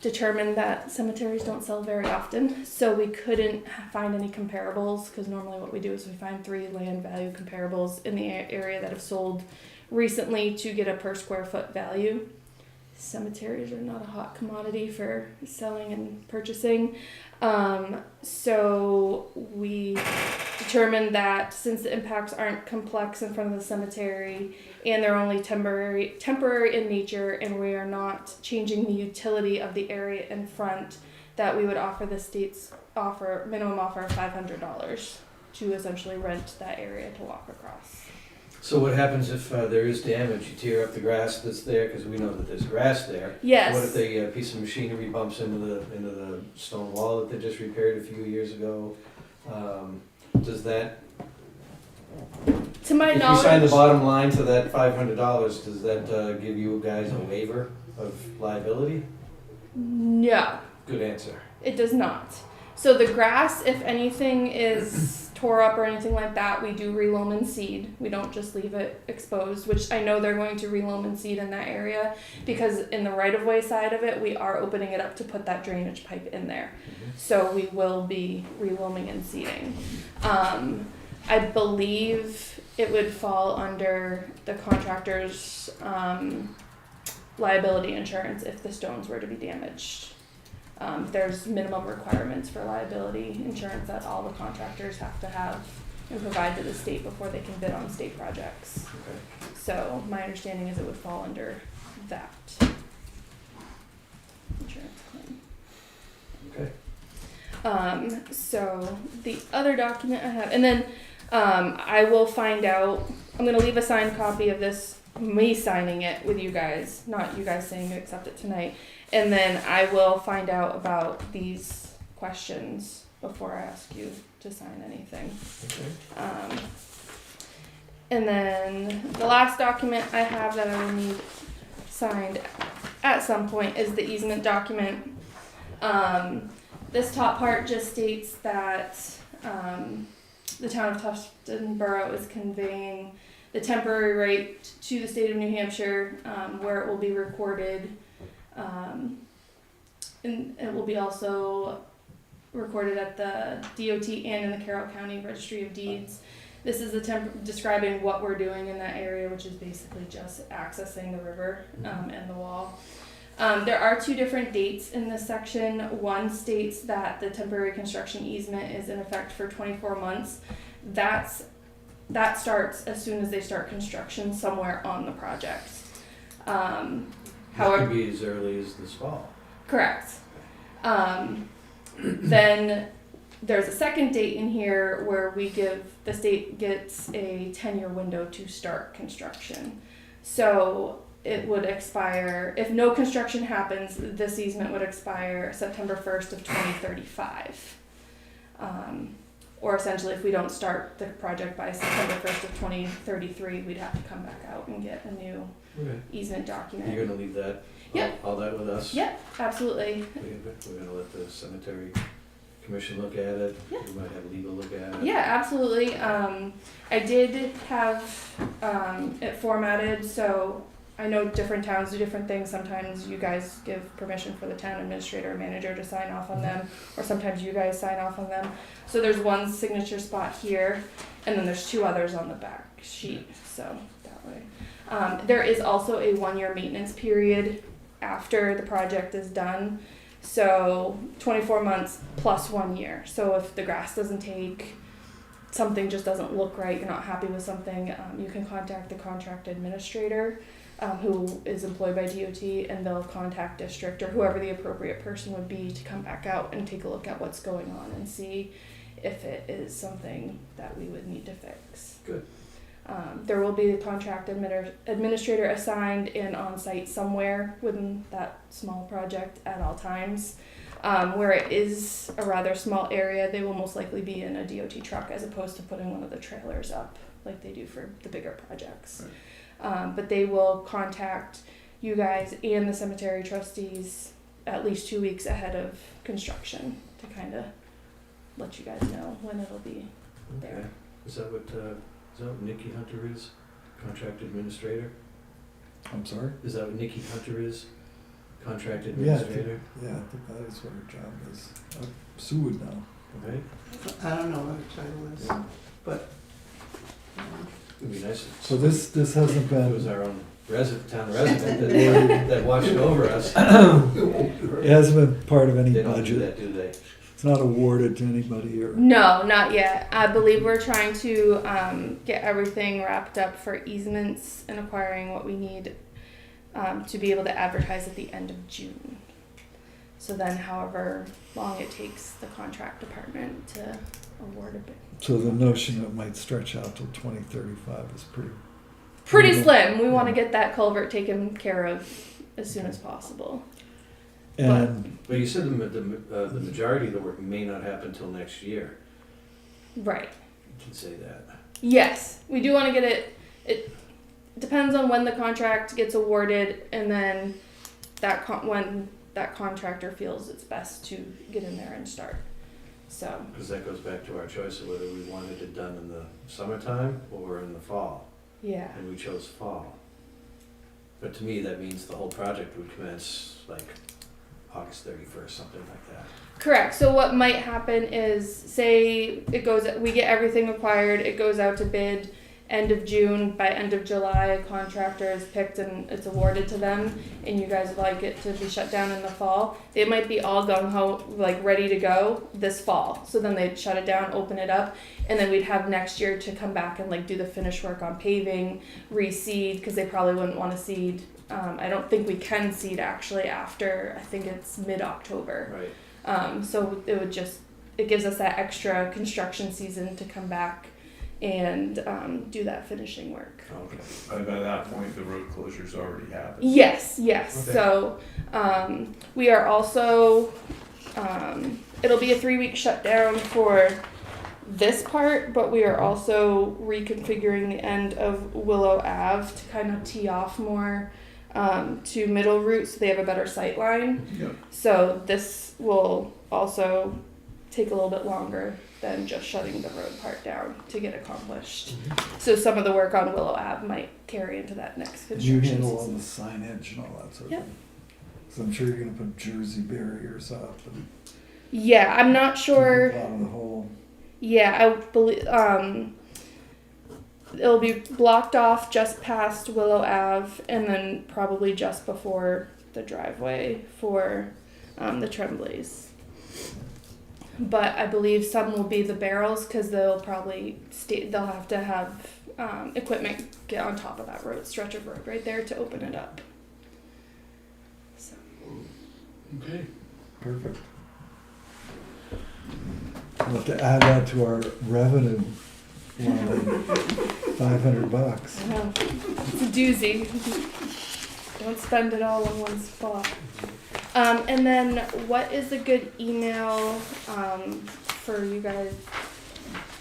H: determined that cemeteries don't sell very often, so we couldn't find any comparables, because normally what we do is we find 3 land value comparables in the area that have sold recently to get a per square foot value. Cemeteries are not a hot commodity for selling and purchasing. So we determined that since the impacts aren't complex in front of the cemetery and they're only temporary in nature, and we are not changing the utility of the area in front, that we would offer the state's minimum offer of $500 to essentially rent that area to walk across.
A: So what happens if there is damage? You tear up the grass that's there, because we know that there's grass there.
H: Yes.
A: What if a piece of machinery bumps into the stone wall that they just repaired a few years ago? Does that,
H: To my
A: if you sign the
H: knowledge,
A: bottom line to that $500, does that give you guys a waiver of liability?
H: no,
A: Good answer.
H: it does not. So the grass, if anything is tore up or anything like that, we do reloam and seed. We don't just leave it exposed, which I know they're going to reloam and seed in that area, because in the right-of-way side of it, we are opening it up to put that drainage pipe in there. So we will be reloaming and seeding. I believe it would fall under the contractor's liability insurance if the stones were to be damaged. There's minimum requirements for liability insurance that all the contractors have to have and provide to the state before they can bid on state projects.
A: Okay.
H: So my understanding is it would fall under that insurance claim.
A: Okay.
H: So the other document I have, and then I will find out, I'm gonna leave a signed copy of this, me signing it with you guys, not you guys saying you accept it tonight. And then I will find out about these questions before I ask you to sign anything.
A: Okay.
H: And then the last document I have that I will need signed at some point is the easement document. This top part just states that the town of Tufton Borough is conveying the temporary right to the state of New Hampshire, where it will be recorded. And it will be also recorded at the DOT and in the Carroll County Registry of Deeds. This is describing what we're doing in that area, which is basically just accessing the river and the wall. There are 2 different dates in this section. One states that the temporary construction easement is in effect for 24 months. That starts as soon as they start construction somewhere on the project.
A: That could be as early as this fall.
H: Correct. Then there's a second date in here where the state gets a 10-year window to start construction. So it would expire, if no construction happens, this easement would expire September 1st of 2035. Or essentially, if we don't start the project by September 1st of 2033, we'd have to come back out and get a new easement document.
A: You're gonna leave that,
H: Yep.
A: all that with us?
H: Yep, absolutely.
A: We're gonna let the cemetery commission look at it.
H: Yeah.
A: We might have legal look at it.
H: Yeah, absolutely. I did have it formatted, so I know different towns do different things. Sometimes you guys give permission for the town administrator or manager to sign off on them, or sometimes you guys sign off on them. So there's one signature spot here, and then there's 2 others on the back sheet, so that way. There is also a 1-year maintenance period after the project is done. So 24 months plus 1 year. So if the grass doesn't take, something just doesn't look right, you're not happy with something, you can contact the contract administrator, who is employed by DOT, and they'll contact district or whoever the appropriate person would be to come back out and take a look at what's going on and see if it is something that we would need to fix.
A: Good.
H: There will be a contract administrator assigned and on site somewhere within that small project at all times. Where it is a rather small area, they will most likely be in a DOT truck as opposed to putting one of the trailers up like they do for the bigger projects. Right. But they will contact you guys and the cemetery trustees at least 2 weeks ahead of construction to kind of let you guys know when it'll be
A: Okay.
H: there.
A: Is that what Nikki Hunter is? Contract administrator?
C: I'm sorry?
A: Is that what Nikki Hunter is? Contract
C: Yeah,
A: administrator?
C: I think that is what her job is. Sue would know.
A: Right?
E: I don't know what her title is,
C: Yeah.
E: but,
A: It'd be nice if
C: So this hasn't
A: it was
C: been,
A: our own town resident that watched over us.
C: it hasn't been part of any
A: They don't do
C: budget.
A: that, do they?
C: It's not awarded to anybody or,
H: No, not yet. I believe we're trying to get everything wrapped up for easements and acquiring what we need to be able to advertise at the end of June. So then, however long it takes the contract department to award a bid.
C: so the notion that it might stretch out till 2035 is pretty,
H: Pretty
C: Mhm.
H: slim. We want to
C: Yeah.
H: get that culvert taken care of as soon as possible.
C: and
A: But you said the majority of the work may not happen till next year.
H: Right.
A: You can say that.
H: Yes, we do want to get it. It depends on when the contract gets awarded, and then when that contractor feels it's best to get in there and start. So
A: Because that goes back to our choice of whether we wanted it done in the summertime or in the fall.
H: yeah,
A: And we chose fall. But to me, that means the whole project would commence like August 31st, something like that.
H: correct. So what might happen is, say we get everything acquired, it goes out to bid end of June. By end of July, a contractor is picked and it's awarded to them, and you guys would like it to be shut down in the fall. It might be all gung ho, like ready to go this fall. So then they'd shut it down, open it up, and then we'd have next year to come back and like do the finish work on paving, reseed, because they probably wouldn't want to seed. I don't think we can seed actually after, I think it's mid-October.
A: Right.
H: So it gives us that extra construction season to come back and do that finishing work.
A: Okay.
D: By that point, the road closure's already happened.
H: Yes.
A: Okay.
H: So we are also, it'll be a 3-week shutdown for this part, but we are also reconfiguring the end of Willow Ave to kind of tee off more to Middle Route so they have a better sight line.
D: Yep.
H: So this will also take a little bit longer than just shutting the road part down to get accomplished. So some of the work on Willow Ave might carry into that next
C: did you
H: construction
C: handle all the
H: season.
C: signage and all that sort of
H: Yep.
C: thing? So I'm sure you're gonna put Jersey barriers up and
H: Yeah, I'm not sure.
C: keep it out of the hole.
H: Yeah, I believe it'll be blocked off just past Willow Ave, and then probably just before the driveway for the Tremblays. But I believe some will be the barrels because they'll probably they'll have to have equipment get on top of that stretch of road right there to open it up. So.
A: Okay.
C: Perfect. We'll have to add that to our revenue line, $500.
H: I know. It's a doozy. Don't spend it all in one spot. And then what is a good email for you guys?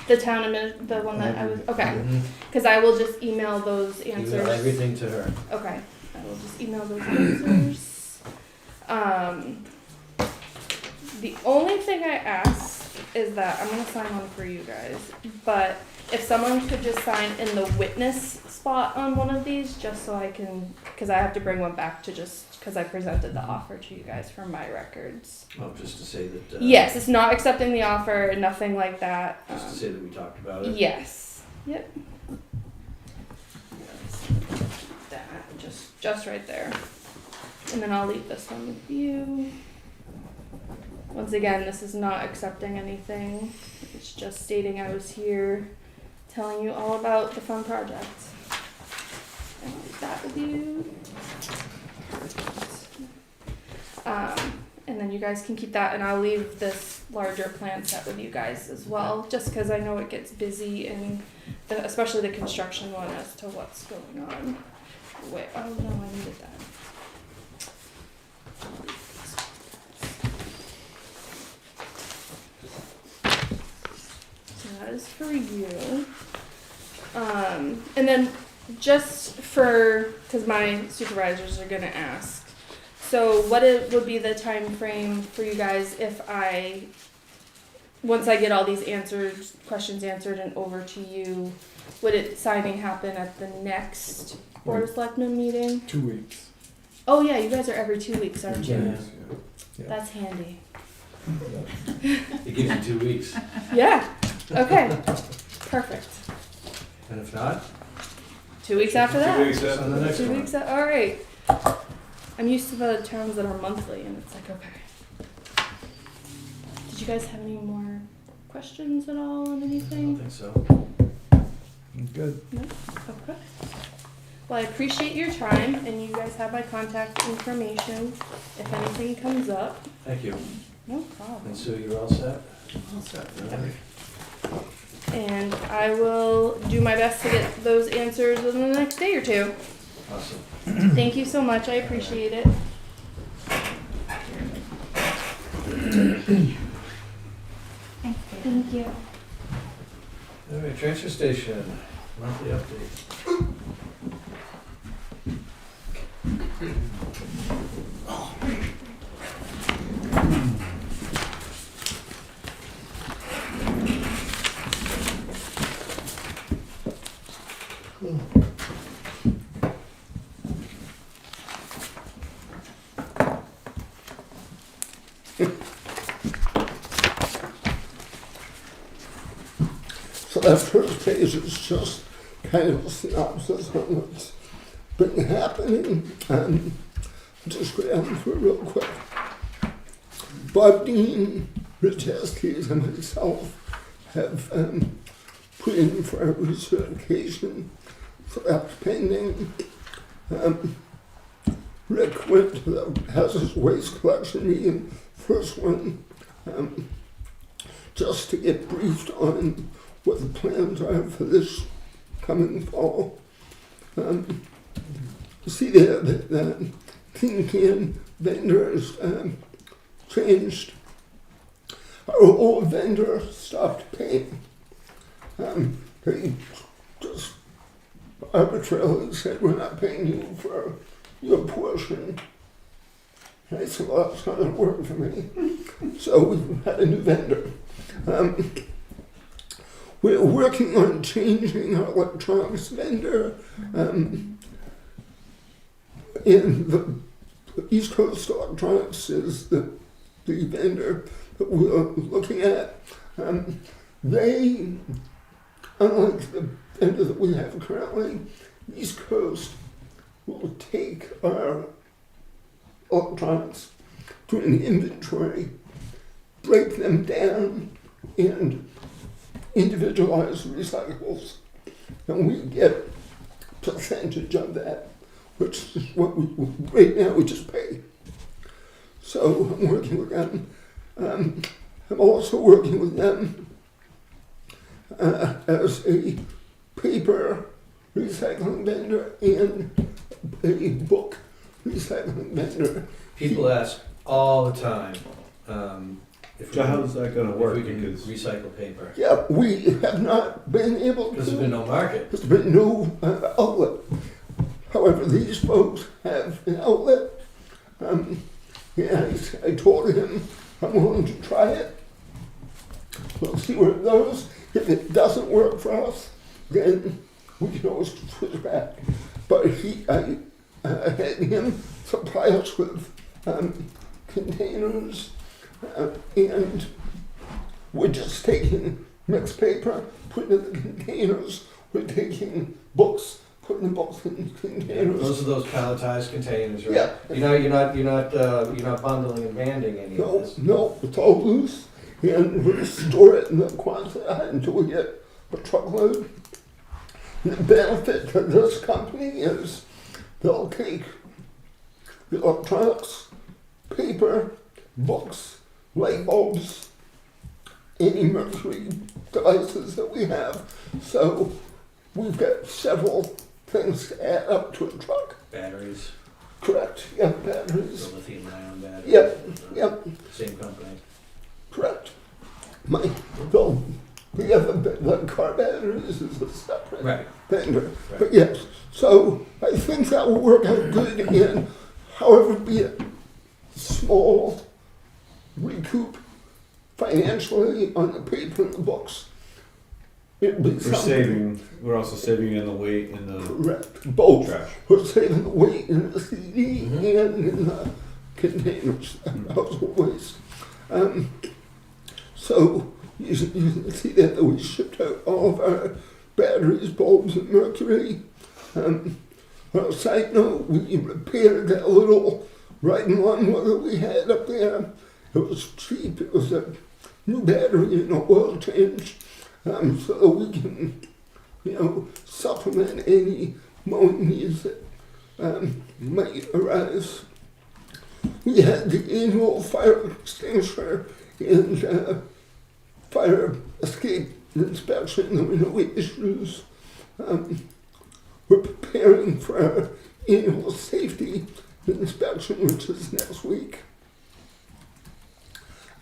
H: The town the one that I was, okay.
A: Mhm.
H: Because I will just email those answers.
A: Email everything to her.
H: Okay, I will just email those answers. The only thing I ask is that I'm gonna sign one for you guys, but if someone could just sign in the witness spot on one of these, just so I can, because I have to bring one back to just because I presented the offer to you guys for my records.
A: Oh, just to say that.
H: Yes, it's not accepting the offer, nothing like that.
A: Just to say that we talked about it.
H: Yes. Yep. That just right there, and then I'll leave this one with you. Once again, this is not accepting anything. It's just stating I was here, telling you all about the fun project. And I'll leave that with you. And then you guys can keep that, and I'll leave this larger plan set with you guys as well, just because I know it gets busy, and especially the construction one as to what's going on. Wait, oh no, I needed that. So that is for you. And then just for, because my supervisors are gonna ask, so what would be the time frame for you guys if I once I get all these questions answered and over to you, would signing happen at the next Board of Selectmen meeting?
C: 2 weeks.
H: Oh yeah, you guys are every 2 weeks, aren't you?
A: Yeah.
C: Yeah.
H: That's handy.
A: It gives you 2 weeks.
H: Yeah. Okay. Perfect.
A: And if not,
H: 2 weeks after
F: 2
H: that.
F: weeks
A: on the next
H: 2
A: one.
H: weeks. All right. I'm used to the terms that are monthly, and it's like, okay. Did you guys have any more questions at all on
A: I don't
H: anything?
A: think so.
C: Good.
H: No? Okay. Well, I appreciate your time, and you guys have my contact information if anything comes up.
A: Thank you.
H: No problem.
A: And Sue, you're all set?
E: All set.
H: And I will do my best to get those answers within the next day or two.
A: Awesome.
H: Thank you so much. I appreciate it. Thank you.
A: All right, transfer station, monthly update.
I: So that first page is just kind of a synopsis on what's been happening. Just go down through it real quick. Bob Dean, Rich Estes, and myself have put in for a recertification, so that's pending. Rick went to the hazardous waste collection meeting, first one, just to get briefed on what the plans are for this coming fall. See there that the tin can vendors changed. Our old vendor stopped paying. They just arbitrarily said, we're not paying you for your portion. I said, well, that's not going to work for me. So we had a new vendor. We're working on changing our electronics vendor. In the East Coast Electronics is the vendor that we're looking at. They, unlike the vendor that we have currently, East Coast will take our electronics, do an inventory, break them down, and individualize recyclables. And we get a percentage of that, which is what right now we just pay. So I'm working with them. I'm also working with them as a paper recycling vendor and a book recycling vendor.
A: People ask all the time, if
D: So how's that gonna
A: if
D: work?
A: we can
D: Because
A: recycle paper.
I: Yeah, we have not been able to.
A: Because there's been no market.
I: There's been no outlet. However, these folks have an outlet. And I told him I'm willing to try it. We'll see where it goes. If it doesn't work for us, then we can always switch back. But I had him supply us with containers, and we're just taking mixed paper, putting it in the containers. We're taking books, putting the books in containers.
A: Those are those palletized containers, right?
I: Yeah.
A: You're not bundling and banding any of
I: No,
A: this.
I: no, it's all loose, and we store it in the Quonset until we get a truckload. And the benefit to this company is they'll take the electronics, paper, books, light bulbs, any mercury devices that we have. So we've got several things to add up to a truck.
A: Batteries,
I: Correct, yeah,
A: the
I: batteries.
A: lithium ion batteries.
I: Yep, yep.
A: Same company.
I: Correct. The car batteries is a separate
A: Right.
I: vendor.
A: Right.
I: But yes, so I think that will work out good in, however, be it small recoup financially on the paper and the books. It'd be something
D: We're also saving in the weight in the
I: correct, both.
D: trash.
I: We're saving the weight in the CD
A: Mhm.
I: and in the containers, household waste. So you can see that we shipped out all of our batteries, bulbs, and mercury. On a side note, we repaired that little riding lawnmower we had up there. It was cheap. It was a new battery and an oil change, so that we can, supplement any mowing needs that might arise. We had the annual fire extinguisher and fire escape inspection. There were no issues. We're preparing for our annual safety inspection, which is next week.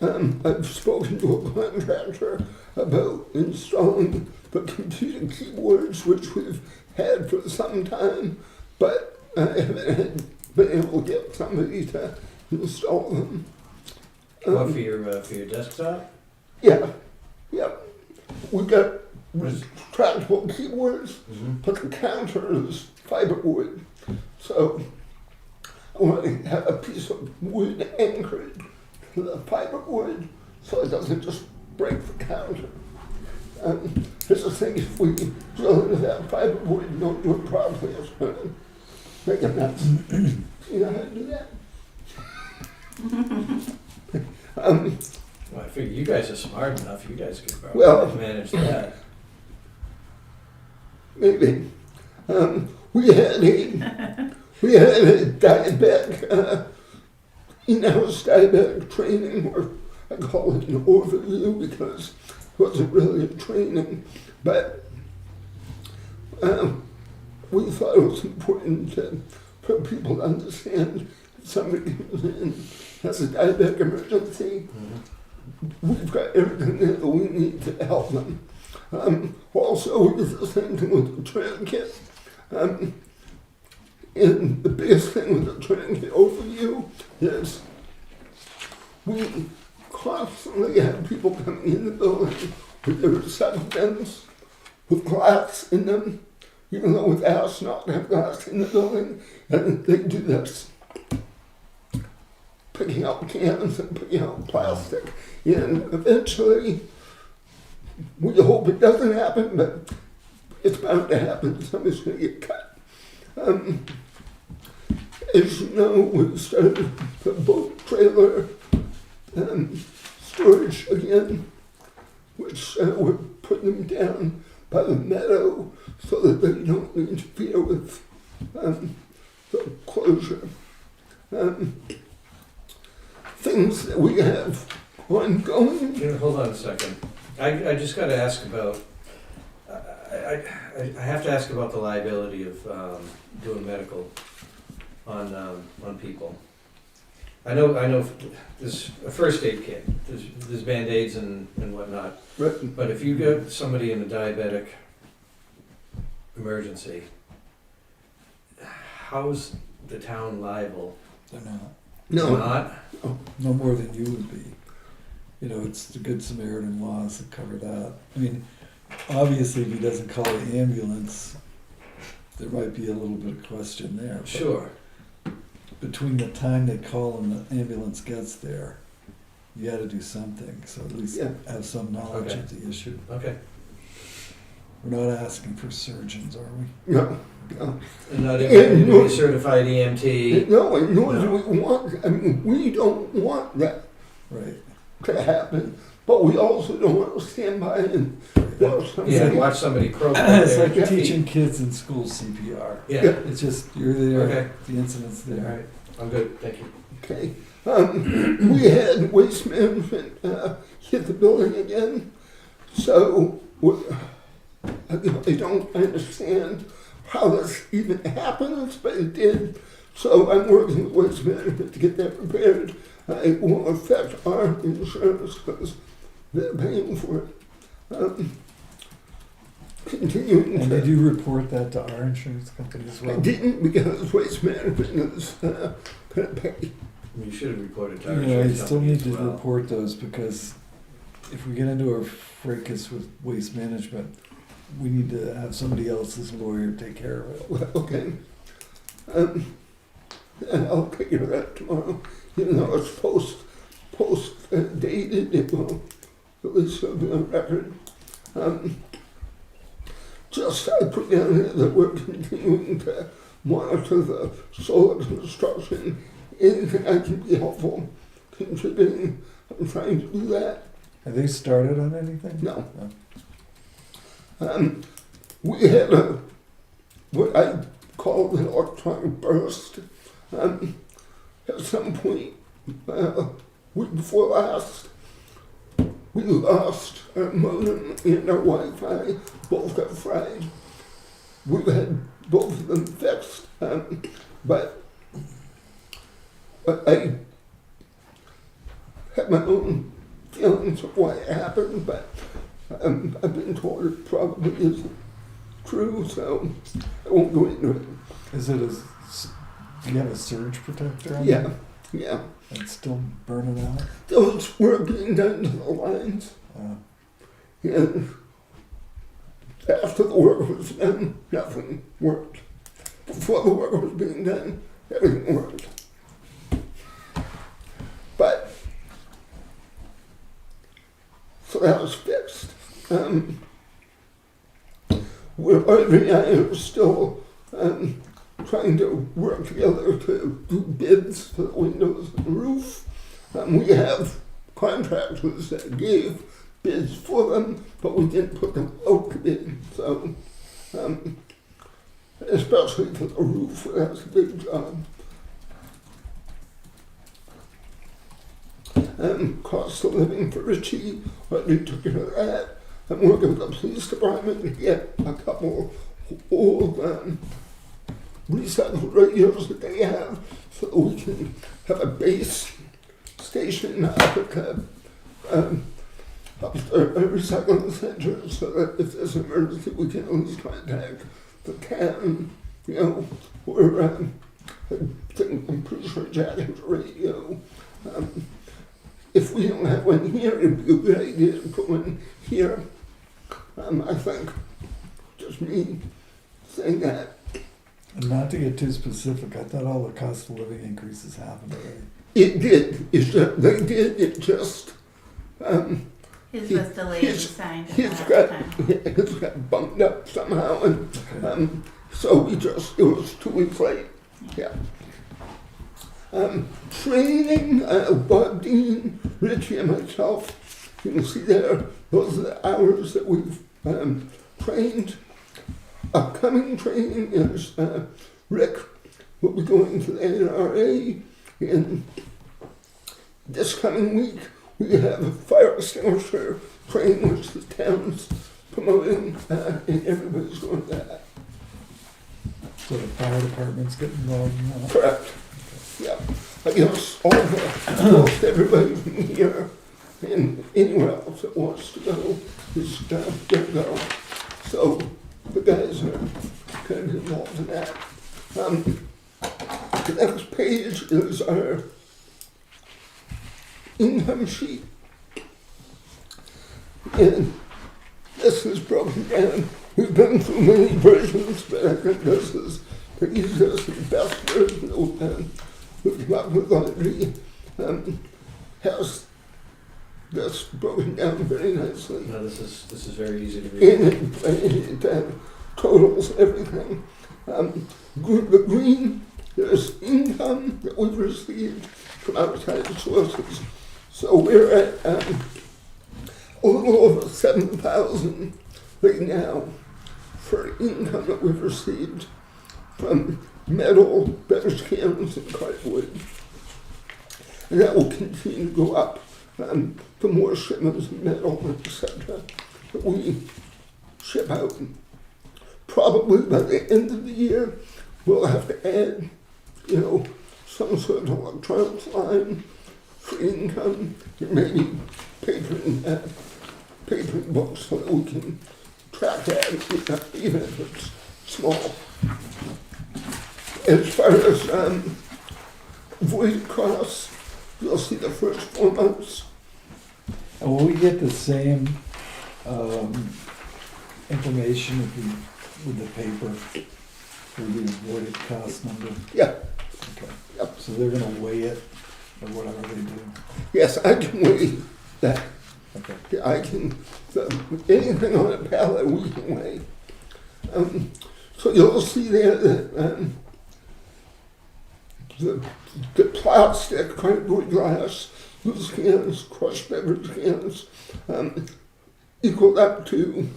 I: I've spoken to a contractor about installing the computer keyboards, which we've had for some time, but I haven't been able to get somebody to install them.
A: What, for your desktop?
I: Yeah. We got retractable keyboards,
A: Mm-hmm.
I: but the counter is fiberwood. So I want to have a piece of wood anchored to the fiberwood so it doesn't just break the counter. Here's the thing, if we drill into that fiberwood and don't do it properly, it's going to make a mess. You know how to do that?
A: Well, I figure you guys are smart enough, you guys could probably
I: Well-
A: manage that.
I: Maybe. We had a diabetic, in-house diabetic training, or I call it an overview because it wasn't really a training, but we thought it was important for people to understand if somebody who's has a diabetic emergency, we've got everything there that we need to help them. Also, we did the same thing with the tourniquet. And the biggest thing with the tourniquet overview is we constantly have people coming in the building with their receptacles with glass in them, even though we've asked not to have glass in the building, and they do this. Picking out cans and picking out plastic. And eventually, we hope it doesn't happen, but it's bound to happen. Somebody's going to get cut. As you know, we started the boat trailer storage again, which we're putting them down by the meadow so that they don't interfere with the closure. Things that we have ongoing.
A: Hold on a second. I just got to ask about. I have to ask about the liability of doing medical on people. I know. There's a first aid kit. There's Band-Aids and whatnot.
I: Right.
A: But if you get somebody in a diabetic emergency, how's the town liable?
C: They're not.
I: No,
A: Not?
C: No more than you would be. You know, it's the Good Samaritan laws that cover that. I mean, obviously, if he doesn't call the ambulance, there might be a little bit of question there. But
A: Sure.
C: between the time they call and the ambulance gets there, you gotta do something, so at least
I: Yeah.
C: have some knowledge
A: Okay.
C: of the issue.
A: Okay.
C: We're not asking for surgeons, are we?
I: no.
A: And not everybody certified
I: And
A: EMT.
I: no, and nor do we want, I mean, we don't want that
C: Right.
I: to happen, but we also don't want to stand by and watch somebody.
A: Yeah, watch somebody croak out
C: It's
A: there.
C: like teaching kids in school CPR.
A: Yeah.
C: It's just, you're there,
A: Okay.
C: the incident's
A: All
C: there.
A: right. I'm good. Thank you.
I: Okay. We had waste management hit the building again, so I don't understand how this even happens, but it did. So I'm working with waste management to get that repaired. It won't affect our insurance because they're paying for it. Continuing
C: And
I: to,
C: did you report that to our insurance company as
I: I
C: well?
I: didn't because waste management is going to pay.
A: You should have reported to our
C: Yeah, you
A: insurance
C: still
A: company
C: need
A: as
C: to
A: well.
C: report those because if we get into a fracas with waste management, we need to have somebody else's lawyer take care of it.
I: Well, okay. And I'll take care of that tomorrow. Even though it's post dated, it will at least be on record. Just I put down here that we're continuing to monitor the solar construction. Anything I can be helpful contributing, I'm trying to do that.
C: Have they started on anything?
I: No. We had what I call an electronic burst. At some point, week before last, we lost our modem and our Wi-Fi. Both got fried. We've had both of them fixed, but I have my own feelings of why it happened, but I've been told it probably isn't true, so I won't go into it.
C: Is it do you have a surge protector on
I: Yeah,
C: it?
I: yeah.
C: It's still burning out?
I: Those were being done to the lines, and after the work was done, nothing worked. Before the work was being done, everything worked. But, so that was fixed. Audrey and I are still trying to work together to do bids for the windows and the roof. We have contractors that gave bids for them, but we didn't put them out to bid. So, especially for the roof, that's a big job. Cost of living for Richie, we took care of that. I'm working with the police department to get a couple old recycled radios that they have so that we can have a base station up at the recycling center so that if there's an emergency we can at least contact the town, you know, or I'm pretty sure Jack has a radio. If we don't have one here, it'd be a good idea to put one here. I think, just me saying that.
C: And not to get too specific, I thought all the cost of living increases happened already.
I: It did. They did. It just.
G: His was delayed and signed
I: It's
G: last time.
I: got bumped up somehow, and so it was 2 weeks late. Yeah. Training, Bob Dean, Richie, and myself. You can see there. Those are the hours that we've trained. Upcoming training is Rick will be going to the NRA, and this coming week we have a fire extinguisher training which the town's promoting, and everybody's going to that.
C: So the fire department's getting involved in that?
I: Correct. Yeah. I guess most everybody from here and anywhere else that wants to go is going to go. So the guys are kind of involved in that. The next page is our income sheet. And this is broken down. We've been through many versions, but I think this is the easiest and best version we've come up with already. Has this broken down very nicely.
A: No, this is very easy to read.
I: And it totals everything. The green, there's income that we've received from outside sources. So we're at a little over 7,000 right now for income that we've received from metal, beverage cans, and cardboard. And that will continue to go up for more shipments of metal, etc. that we ship out. Probably by the end of the year, we'll have to add, you know, some sort of electronics line for income, and maybe paper and books so that we can track that even if it's small. As far as void costs, you'll see the first 4 months
C: And will we get the same, information with the paper for the avoided cost number?
I: Yeah,
C: Okay.
I: Yep.
C: So they're gonna weigh it, or whatever they do?
I: yes, I can weigh that.
C: Okay.
I: I can, anything on a pallet we can weigh. So you'll see there that the plastic, cardboard glass, loose cans, crushed beverage cans, equaled up to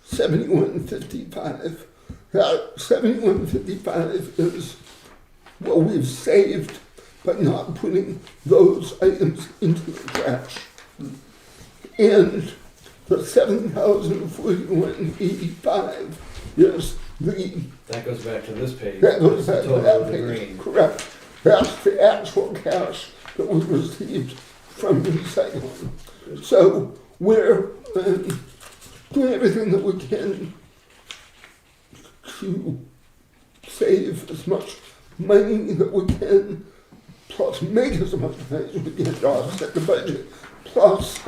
I: $71.55. That $71.55 is what we've saved by not putting those items into the trash. And the $7,041.85 is
A: That goes back to this page.
I: that goes
A: That's
I: back
A: the
I: to
A: total
I: that
A: of the
I: page.
A: green.
I: Correct. That's the actual cash that we received from recycling. So we're doing everything that we can to save as much money that we can, plus make as much money as we can to offset the budget, plus,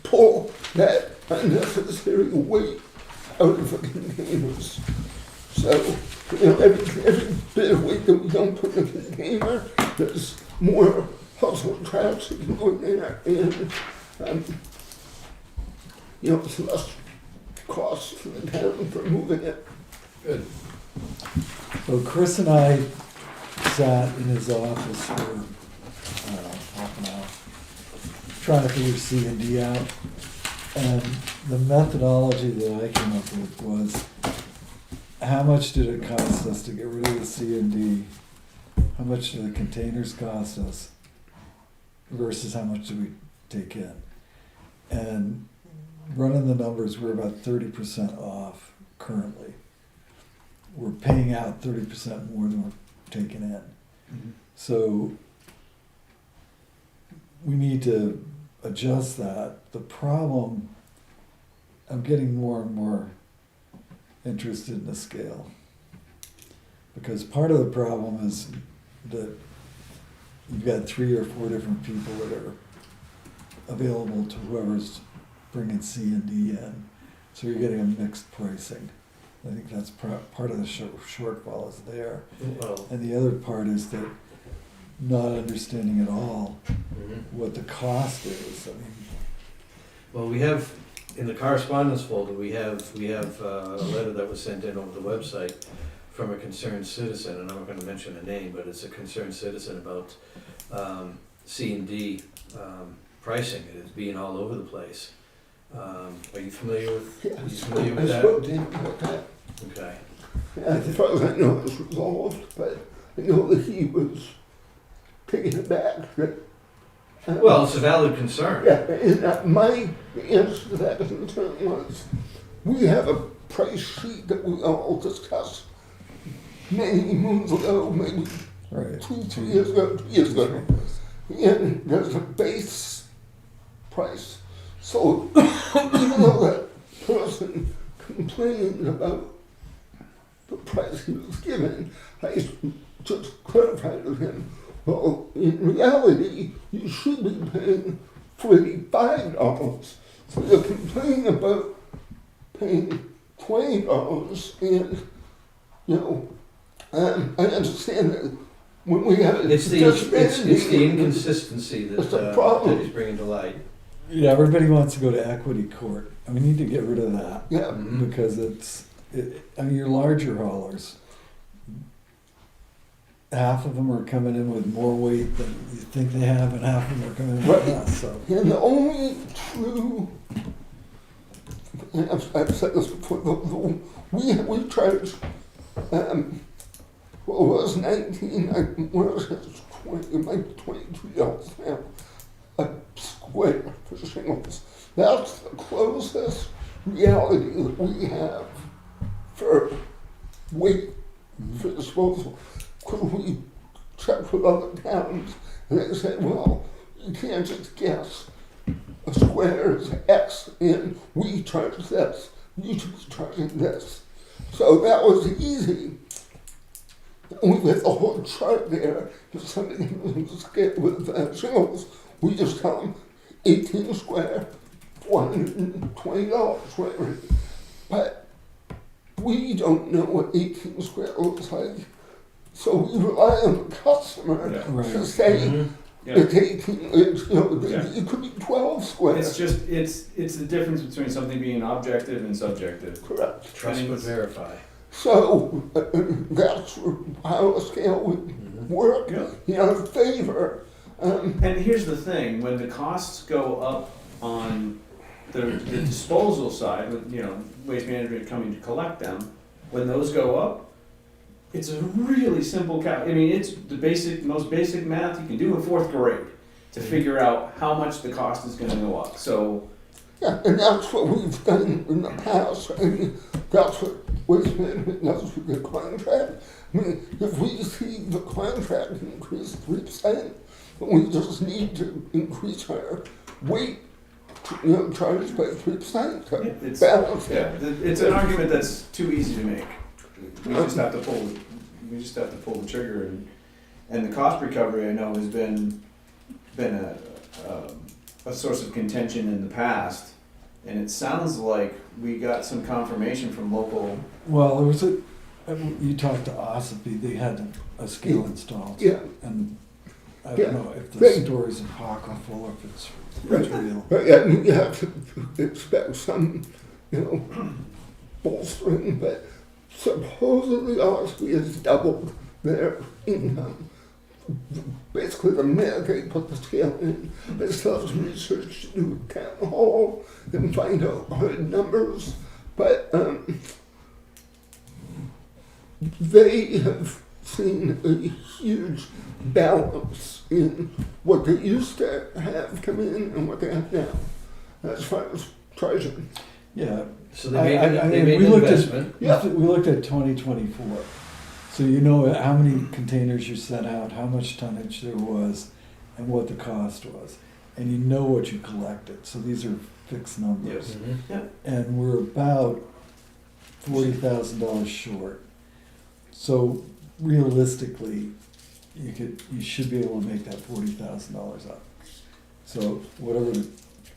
I: pull that unnecessary weight out of the containers. So, every bit of weight that we don't put in a container, there's more household trash that can go in there, and, it's less cost for the town for moving it.
A: Good.
C: So Chris and I sat in his office for, I don't know, half an hour, trying to figure C&D out. And the methodology that I came up with was, how much did it cost us to get rid of the C&D? How much do the containers cost us? Versus how much do we take in? And running the numbers, we're about 30% off currently. We're paying out 30% more than we're taking in. So we need to adjust that. The problem, I'm getting more and more interested in the scale. Because part of the problem is that you've got 3 or 4 different people that are available to whoever's bringing C&D in. So you're getting a mixed pricing. I think that's part of the shortfall is there.
A: Well,
C: And the other part is that not understanding at all what the cost is. I mean,
A: well, we have, in the correspondence folder, we have a letter that was sent in over the website from a concerned citizen, and I'm not gonna mention a name, but it's a concerned citizen about C&D pricing. It is being all over the place. Are you familiar with
I: I
A: that?
I: spoke to him about that.
A: Okay.
I: As far as I know, it's resolved, but I know that he was taking it back.
A: Well, it's a valid concern.
I: Yeah, and my answer to that concern was, we have a price sheet that we all discussed many moons ago, maybe
C: right.
I: 2 years ago, 2 years ago. And there's a base price. So even though that person complained about the price he was given, I just clarified with him, well, in reality, you should be paying $45. So you're complaining about paying $20, and, I understand that when we have
A: It's the inconsistency
I: It's a
A: that
I: problem.
A: he's bringing to light.
C: Yeah, everybody wants to go to equity court, and we need to get rid of that.
I: Yeah,
A: Mhm.
C: Because I mean, your larger haulers, half of them are coming in with more weight than you think they have, and half of them are coming in with
I: Right.
C: less, so.
I: and the only true, and I've said this before, we charge, well, it was 19, what was it, 20, it might be $22 now, a square for shingles. That's the closest reality that we have for weight for disposal. Could we check with other towns and they say, well, you can't just guess a square is X and we charge this, you should be charging this. So that was easy. And we had the whole chart there. If somebody was scared with shingles, we just tell them 18 square, $420, whatever. But we don't know what 18 square looks like. So we rely on the customer
D: Yeah.
I: to
C: Right.
I: say
D: Yeah.
I: it's 18, it's,
D: Yeah.
I: it could be 12 square.
D: It's just, it's the difference between something being objective and subjective.
I: Correct.
A: Trust but verify.
I: So that's how a scale would work
D: Yeah.
I: in our favor.
D: And here's the thing, when the costs go up on the disposal side, with, waste management coming to collect them, when those go up, it's a really simple it's the most basic math you can do in 4th grade to figure out how much the cost is gonna go up, so.
I: Yeah, and that's what we've done in the past. I mean, that's what waste management does with the contract. I mean, if we see the contract increase 3%, we just need to increase our weight, charge by 3% to
D: It's,
I: balance
D: yeah,
I: it.
D: it's an argument that's too easy to make. We just have to pull the trigger, and the cost recovery I know has been a source of contention in the past, and it sounds like we got some confirmation from local.
C: Well, there was you talked to Ossipee, they had a scale installed.
I: Yeah.
C: And I
I: Yeah.
C: don't know if the
I: Right.
C: story's apocryphal or if it's
I: Right.
C: real.
I: But yeah, you have to expect some, bolstering, but supposedly Ossipee has doubled their income. Basically, the minute they put the scale in, they still have some research to do with town hall and find out hard numbers. But they have seen a huge balance in what they used to have come in and what they have now, as far as charging.
C: Yeah.
A: So they made
C: we
A: an
C: looked
A: investment.
I: Yeah.
C: We looked at 2024. So you know how many containers you sent out, how much tonnage there was, and what the cost was. And you know what you collected. So these are fixed numbers.
A: Mhm.
C: And we're about $40,000 short. So realistically, you should be able to make that $40,000 up. So whatever,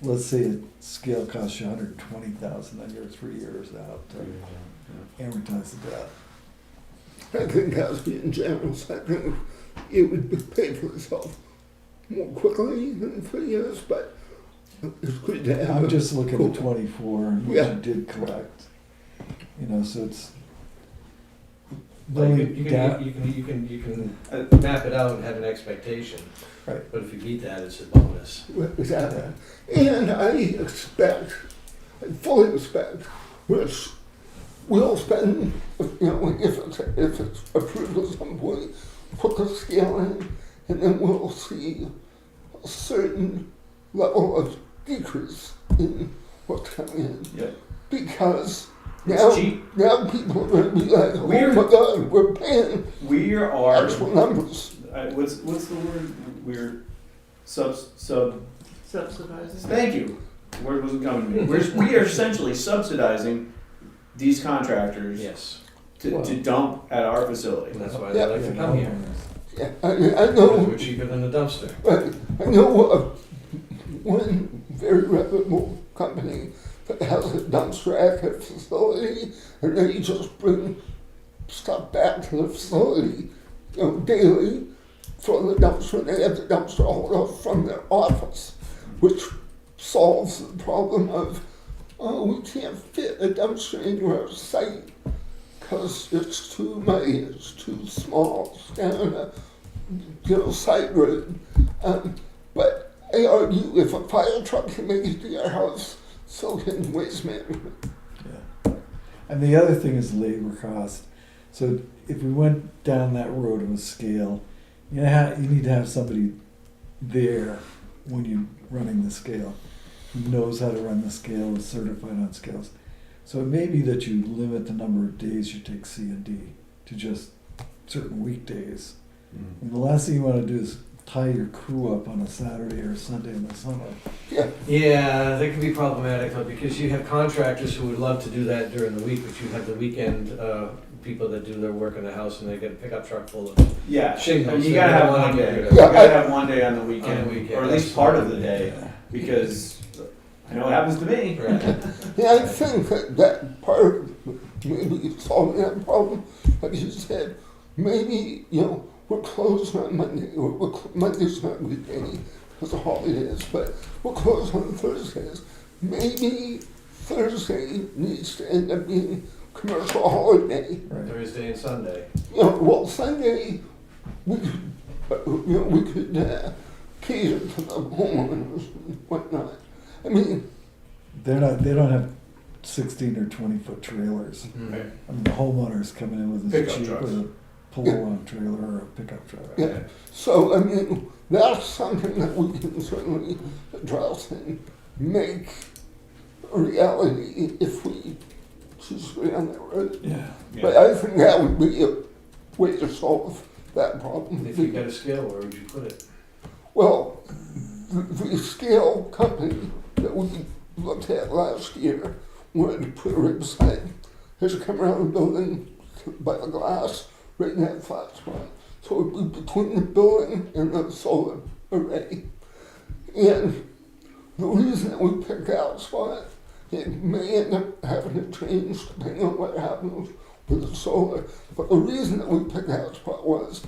C: let's say a scale costs you $120,000, then you're 3 years out to amortize the debt.
I: I think as being generous, I think it would pay for itself more quickly than 3 years, but it's good to have.
C: I'm just looking at 24 and what
I: Yeah.
C: you did collect. So it's.
A: Well,
C: Really
A: you
C: da-
A: can map it out and have an expectation.
C: Right.
A: But if you beat that, it's a bonus.
I: Exactly. And I fully expect, which we'll spend, if it's approved at some point, put the scale in, and then we'll see a certain level of decrease in what's coming in.
D: Yep.
I: Because
D: It's
I: now,
D: cheap.
I: now people are going to be like, oh
D: We're-
I: my God, we're paying
D: We are.
I: actual numbers.
D: What's the word? We're sub.
E: Subsidizing.
D: Thank you. The word wasn't coming to me. We are essentially subsidizing these contractors
A: Yes.
D: to dump at our facility.
A: And that's why
I: Yeah.
A: they like to come here.
I: Yeah, I
A: Because
I: know.
A: we're cheaper than a dumpster.
I: But I know one very reputable company that has a dumpster at their facility, and they just bring stuff back to the facility, daily for the dumpster. They have the dumpster hauled out from their office, which solves the problem of, we can't fit a dumpster in your site because it's too muddy, it's too small, it's down a side road. But I argue if a fire truck can make it to your house, so can waste management.
C: Yeah. And the other thing is labor cost. So if we went down that road of a scale, you need to have somebody there when you're running the scale, who knows how to run the scale, is certified on scales. So it may be that you limit the number of days you take C and D to just certain weekdays. And the last thing you want to do is tie your crew up on a Saturday or Sunday in the summer.
A: Yeah, that can be problematic though, because you have contractors who would love to do that during the week, but you have the weekend people that do their work in the house and they get a pickup truck full of
D: Yeah,
A: shingles.
D: you
A: that
D: gotta
A: they
D: have
A: wanna
D: one
A: get
D: day,
A: rid
D: you
A: of.
I: Yeah,
D: gotta have one day on the weekend,
A: On the weekend,
D: or at least
A: that's
D: part of the
A: fine.
D: day, because I know what happens to me.
A: Right.
I: Yeah, I think that part of maybe solving that problem, like you said, maybe, we're closed on Monday, or Monday's not a good day because of holidays, but we're closed on Thursdays. Maybe Thursday needs to end up being commercial holiday.
A: Thursday and Sunday.
I: Well, Sunday, we could cater to the homeowners and whatnot. I mean,
C: They don't have 16 or 20-foot trailers.
A: Right.
C: I mean, the homeowner's coming in with his
D: Pickup
C: Jeep
D: trucks.
C: with a pull-along trailer or a pickup truck.
I: yeah, so, I mean, that's something that we can certainly address and make a reality if we choose to go down that road.
C: Yeah.
I: But I think that would be a way to solve that problem.
A: If you got a scale, where would you put it?
I: Well, the scale company that we looked at last year wanted to put it right beside, as you come around the building by the glass, right in that flat spot. So it would be between the building and the solar array. And the reason that we picked that spot, it may end up having to change depending on what happens with the solar. But the reason that we picked that spot was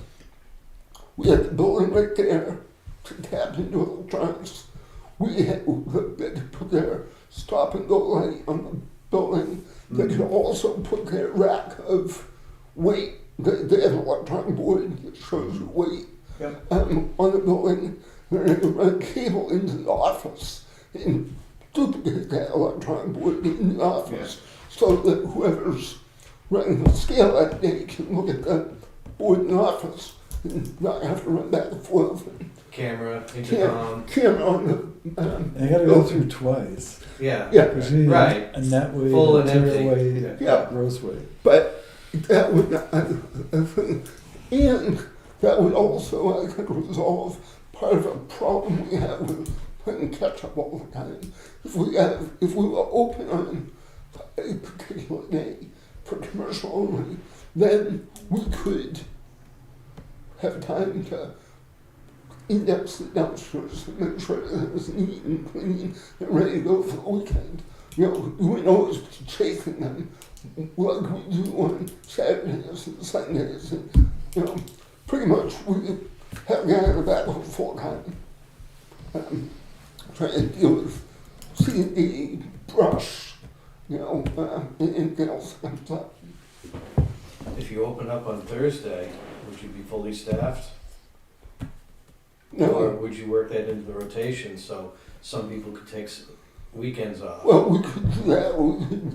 I: we had the building right there to tap into electronics. We had they could put their stop and go light on the building. They could also put their rack of weight. They have an electronic board that shows your weight
D: Yep.
I: on the building. And they could run a cable into the office and duplicate that electronic board in the office so that whoever's running the scale that day can look at the board in the office and not have to run back and forth.
A: Camera, intercom.
I: Camera on the
C: They gotta go through twice.
A: Yeah.
I: Yeah.
C: 'Cause you need
A: Right.
C: a net weight,
A: Full
C: a
A: and
C: tare
A: empty.
C: weight,
I: Yeah.
C: gross weight.
I: But that would, I think, and that would also, I think, resolve part of a problem we have with playing catch up all the time. If we were open on a particular day for commercial only, then we could have time to index the dumpsters and make sure that it was neat and clean and ready to go for the weekend. We would always be chasing them like we do on Saturdays and Sundays. And, pretty much we have a guy in the back of full time trying to deal with C&D, brush, anything else that comes up.
A: If you open up on Thursday, would you be fully staffed? Or
I: No,
A: would you work that into the rotation so some people could take weekends off?
I: well, we could do that.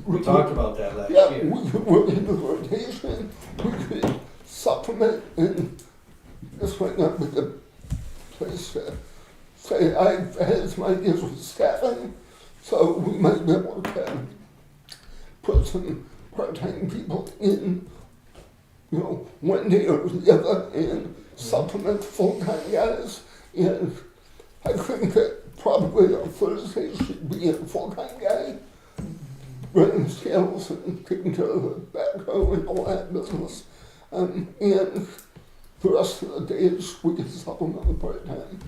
A: We talked about that last
I: Yeah,
A: year.
I: we could work into the rotation, we could supplement, and this might not be the place to say I've had some ideas with staffing, so we might be able to put some part-time people in, one day or the other and supplement full-time guys. And I think that probably on Thursday should be a full-time guy running scales and taking care of the backhoe and all that business. And the rest of the days we can supplement with part-time.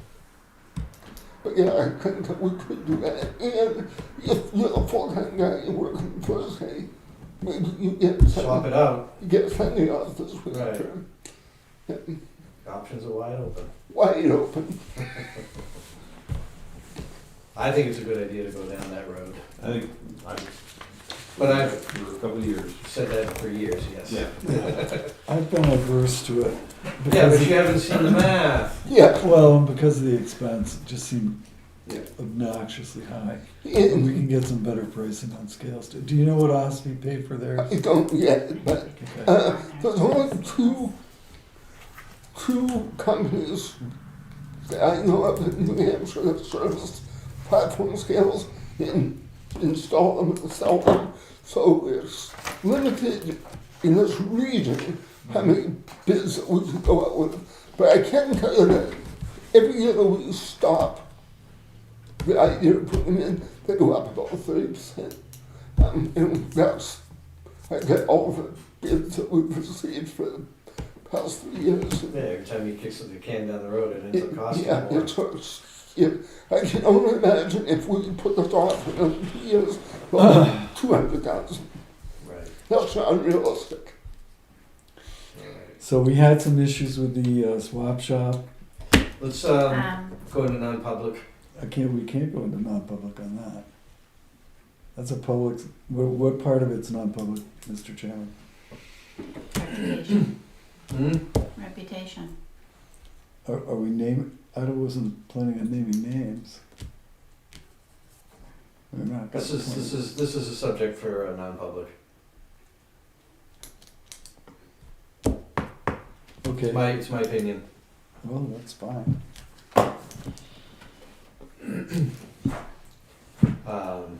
I: But yeah, I think that we could do that. And if you're a full-time guy working Thursday, maybe you get
A: Swap it out.
I: you get Sunday off this week.
A: Right. Options are wide open.
I: Wide open.
A: I think it's a good idea to go down that road.
D: I think,
A: But I've
D: for a couple of years.
A: said that for years, yes.
C: I've been averse to it.
A: Yeah,
C: because
A: but you haven't seen the math.
I: Yeah.
C: well, and because of the expense, it just seemed
A: Yeah.
C: obnoxiously high. And we
I: And
C: can get some better pricing on scales. Do you know what Ospey paid for theirs?
I: I don't yet, but
C: Okay.
I: there's only two companies that I know of in New Hampshire that service platform scales and install them and sell them. So it's limited in this region how many bids that we can go out with. But I can tell you that every year that we stop the idea of putting them in, they go up about 30%. And that's I get all the bids that we've received for the past 3 years.
A: Yeah, every time you kick the can down the road, it ends up costing
I: Yeah,
A: more.
I: it's hurts. Yeah, I can only imagine if we put this off for another 2 years, well, 200,000.
A: Right,
I: That's unrealistic.
A: alright.
C: So we had some issues with the swap shop.
A: Let's,
G: Um,
A: go into non-public.
C: We can't go into non-public on that. That's a public, what part of it's non-public, Mr. Chairman?
G: reputation,
A: Hmm?
G: reputation.
C: Are we naming, I wasn't planning on naming names. We're not.
A: This is a subject for a non-public.
C: Okay,
A: It's my opinion.
C: well, that's fine.
A: Um,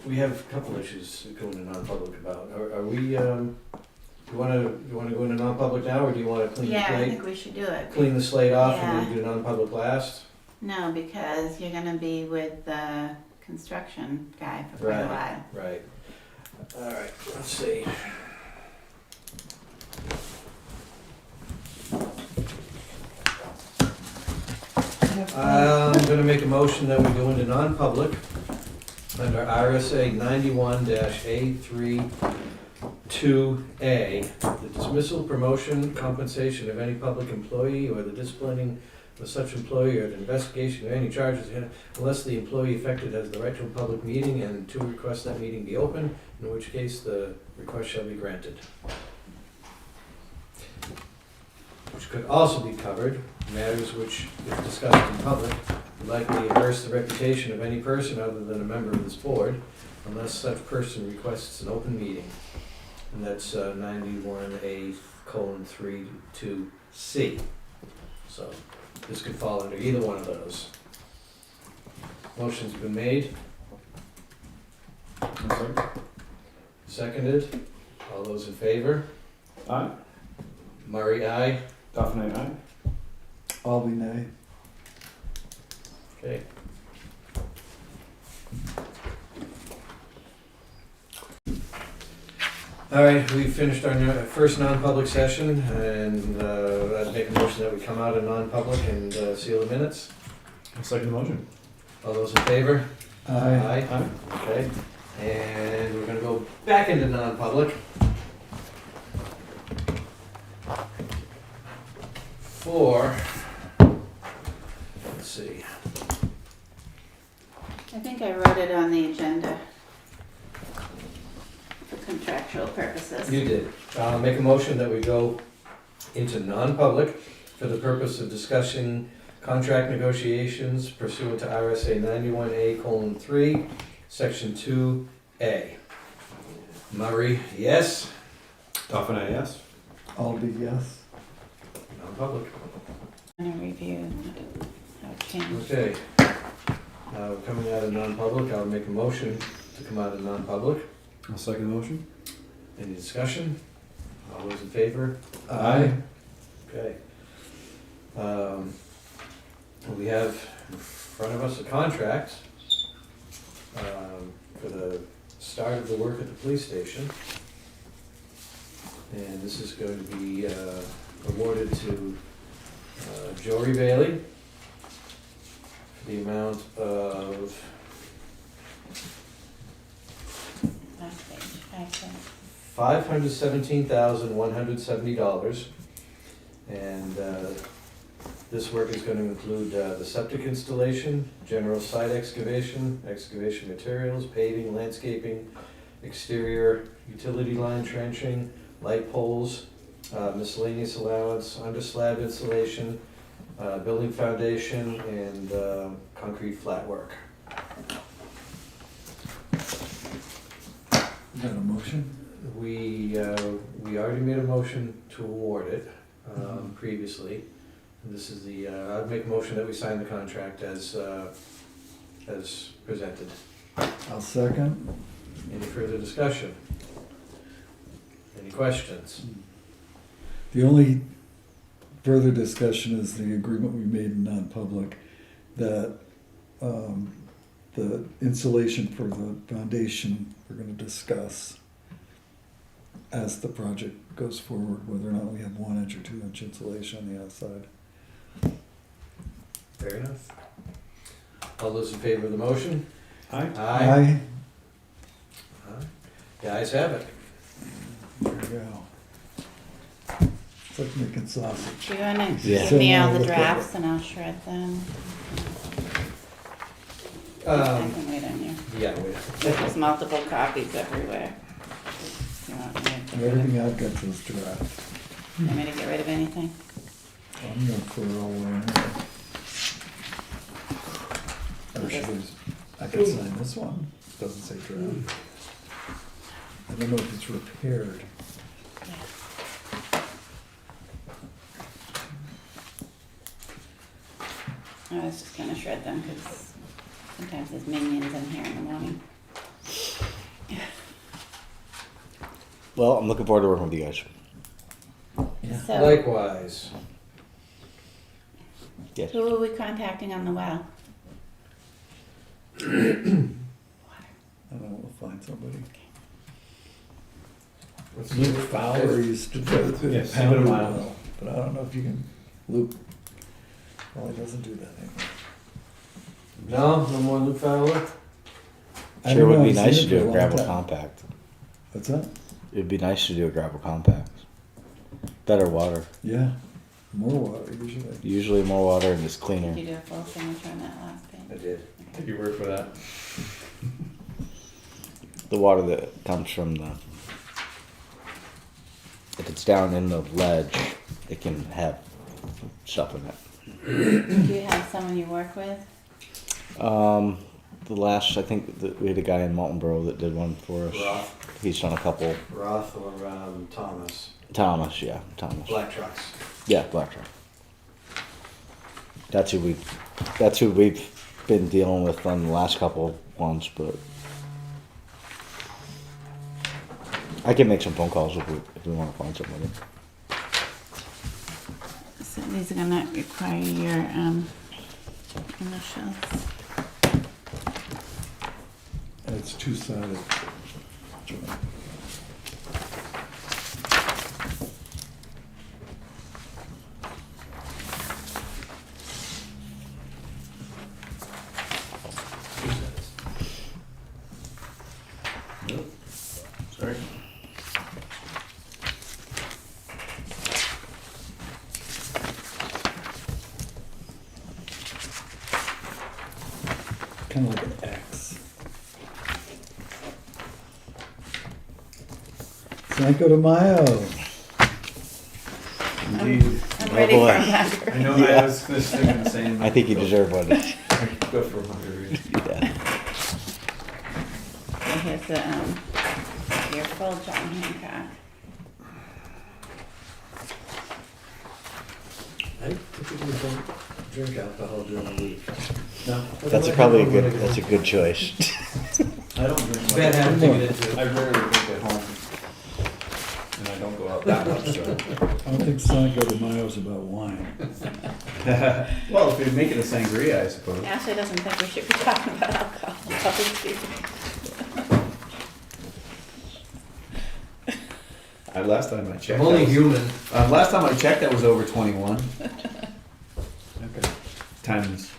A: we have a couple issues going to non-public about. Are we, you wanna go into non-public now, or do you wanna clean the
G: Yeah, I
A: slate?
G: think we should do it.
A: Clean the slate off and
G: Yeah.
A: then do non-public last?
G: No, because you're gonna be with the construction guy for quite a while.
A: Right. Alright, let's see. I'm gonna make a motion that we go into non-public under RSA 91-A32A, the dismissal, promotion, compensation of any public employee or the disciplining of such employee or the investigation of any charges unless the employee affected has the right to a public meeting and to request that meeting be open, in which case the request shall be granted. Which could also be covered, matters which, if discussed in public, would likely adverse the reputation of any person other than a member of this board, unless such person requests an open meeting. And that's 91A:32C. So this could fall under either one of those. Motion's been made, seconded. All those in favor?
D: Aye.
A: Murray, aye.
D: Duffin, aye.
C: I'll be nay.
A: Okay. All right, we finished our first non-public session, and I'd make a motion that we come out of non-public and seal the minutes.
D: I'll second the motion.
A: All those in favor?
C: Aye.
D: Aye.
A: Okay, and we're gonna go back into non-public. For, let's see,
G: I think I wrote it on the agenda for contractual purposes.
A: you did. Make a motion that we go into non-public for the purpose of discussing contract negotiations pursuant to RSA 91A:3, Section 2A. Murray, yes?
D: Duffin, aye, yes.
C: I'll be yes.
A: Non-public.
G: I'm gonna review how it changed.
A: Okay. We're coming out of non-public. I'll make a motion to come out of non-public.
D: I'll second the motion.
A: Any discussion? All those in favor?
C: Aye.
A: Okay. We have in front of us a contract for the start of the work at the police station. And this is going to be awarded to Jory Bailey for the amount of
G: Last page, I think.
A: $517,170. And this work is going to include the septic installation, general site excavation, excavation materials, paving, landscaping, exterior utility line trenching, light poles, miscellaneous allowance, under slab insulation, building foundation, and concrete flat work.
C: Is that a motion?
A: We already made a motion to award it previously. This is the, I'd make a motion that we sign the contract as presented.
C: I'll second.
A: Any further discussion? Any questions?
C: The only further discussion is the agreement we made in non-public that the insulation for the foundation, we're gonna discuss as the project goes forward, whether or not we have 1 inch or 2 inch insulation on the outside.
A: Fair enough. All those in favor of the motion?
D: Aye.
A: Aye. The ayes have it.
C: There we go. It's like making sausage.
G: Do you wanna
B: Yeah.
G: give me all
C: So,
G: the
C: look at
G: drafts and I'll shred them? I can wait on you.
A: Yeah, wait.
G: There's multiple copies everywhere. You want me to-
C: Everything I've got is draft.
G: you want me to get rid of anything?
C: I'm gonna throw it all away anyway. Or should I could sign this one, doesn't say draft. I don't know if it's repaired.
G: I was just gonna shred them because sometimes there's minions in here in the morning.
J: Well, I'm looking forward to working with you guys.
G: So,
A: Likewise.
J: Yes.
G: who are we contacting on the well?
C: I don't know, we'll find somebody.
A: What's
C: Luke Fowler used to do the
D: Yes,
C: pound
D: give it a mile.
C: well, but I don't know if you can, Luke, well, he doesn't do that anymore.
A: No, no more Luke Fowler?
C: I
J: Sure
C: don't
J: would
C: know,
J: be
C: I've
J: nice
C: seen
J: to
C: it
J: do
C: for
J: a
C: long
J: gravel
C: time.
J: compact.
C: What's that?
J: It'd be nice to do a gravel compact. Better water.
C: Yeah, more water usually.
J: Usually more water and it's
G: Did
J: cleaner.
G: you do a full signature on that last
A: I
G: page?
A: did.
D: Take your word for that.
J: The water that comes from the, if it's down in the ledge, it can have stuff in it.
G: Do you have someone you work with?
J: The last, I think that we had a guy in Moultonborough that did one for us.
A: Roth,
J: He's done a couple.
A: Roth or Thomas.
J: Thomas, yeah, Thomas.
A: Black trucks.
J: Yeah, Black Truck. That's who we've been dealing with on the last couple ones, but I can make some phone calls if we want to find somebody.
G: So these are gonna require your initials.
C: And it's two-sided.
D: Sorry.
C: Kind of like an X. Cinco de Mayo.
D: Indeed.
G: I'm
J: Oh,
G: ready
J: boy.
G: for a margarita.
D: I know, I was just thinking the same.
J: I think you deserve one.
D: Go for a margarita.
J: Yeah.
G: So here's the, your full John Hancock.
A: I typically don't drink alcohol during the week.
D: No,
J: That's probably that's a good choice.
D: I don't drink much.
A: Bad habit to get into.
D: I rarely drink at home. And I don't go out that much, so.
C: I don't think Cinco de Mayo is about wine.
D: Well, if you make it a sangria, I suppose.
G: Ashley doesn't think we should be talking about alcohol. Public speaking.
D: Last time I checked.
A: I'm only
D: that was-
A: human.
D: Last time I checked, that was over 21
C: Okay.
D: times.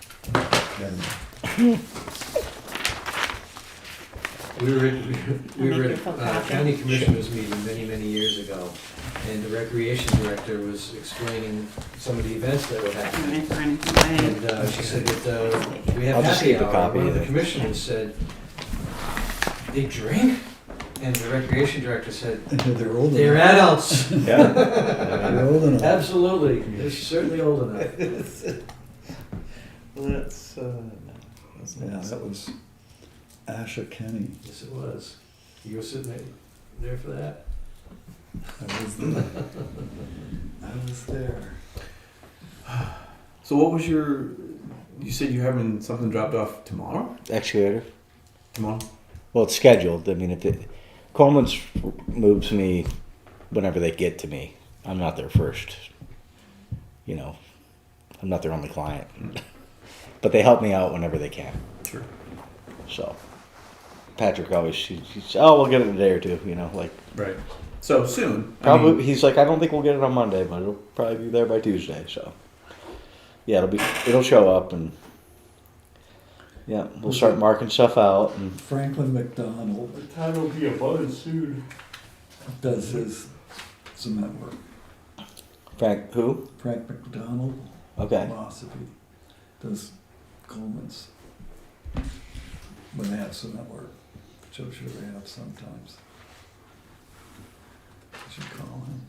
A: We were
G: Make
A: at
G: your full
A: a
G: copy.
A: county commissioners meeting many years ago, and the recreation director was explaining some of the events that were happening. And she said that we have
J: I'll just
A: happy
J: keep a
A: hour.
J: copy
A: One of the
J: of it.
A: commissioners said, "They drink?" And the recreation director said,
C: They're old
A: "They're
C: enough.
A: adults."
C: They're old enough.
A: Absolutely, they're certainly old enough.
D: That's
C: Yeah, that was Asha Kenny.
A: Yes, it was. You were sitting there for that?
C: I was there. I was there.
D: So what was your? You said you're having something dropped off tomorrow.
J: Excavator.
D: Tomorrow.
J: Well, it's scheduled. I mean, Coleman's moves me whenever they get to me. I'm not their first. You know, I'm not their only client, but they help me out whenever they can.
D: Sure.
J: So Patrick always, he's oh, we'll get it in a day or two, you know, like
D: Right. So soon.
J: probably, he's like, I don't think we'll get it on Monday, but it'll probably be there by Tuesday, so. Yeah, it'll show up and, yeah, we'll start marking stuff out and.
C: Franklin McDonald
F: The time will be a buzz soon.
C: does his cement work.
J: Frank, who?
C: Frank McDonald,
J: Okay.
C: philosophy, does Coleman's when they have cement work, which I'm sure they have sometimes. I should call him.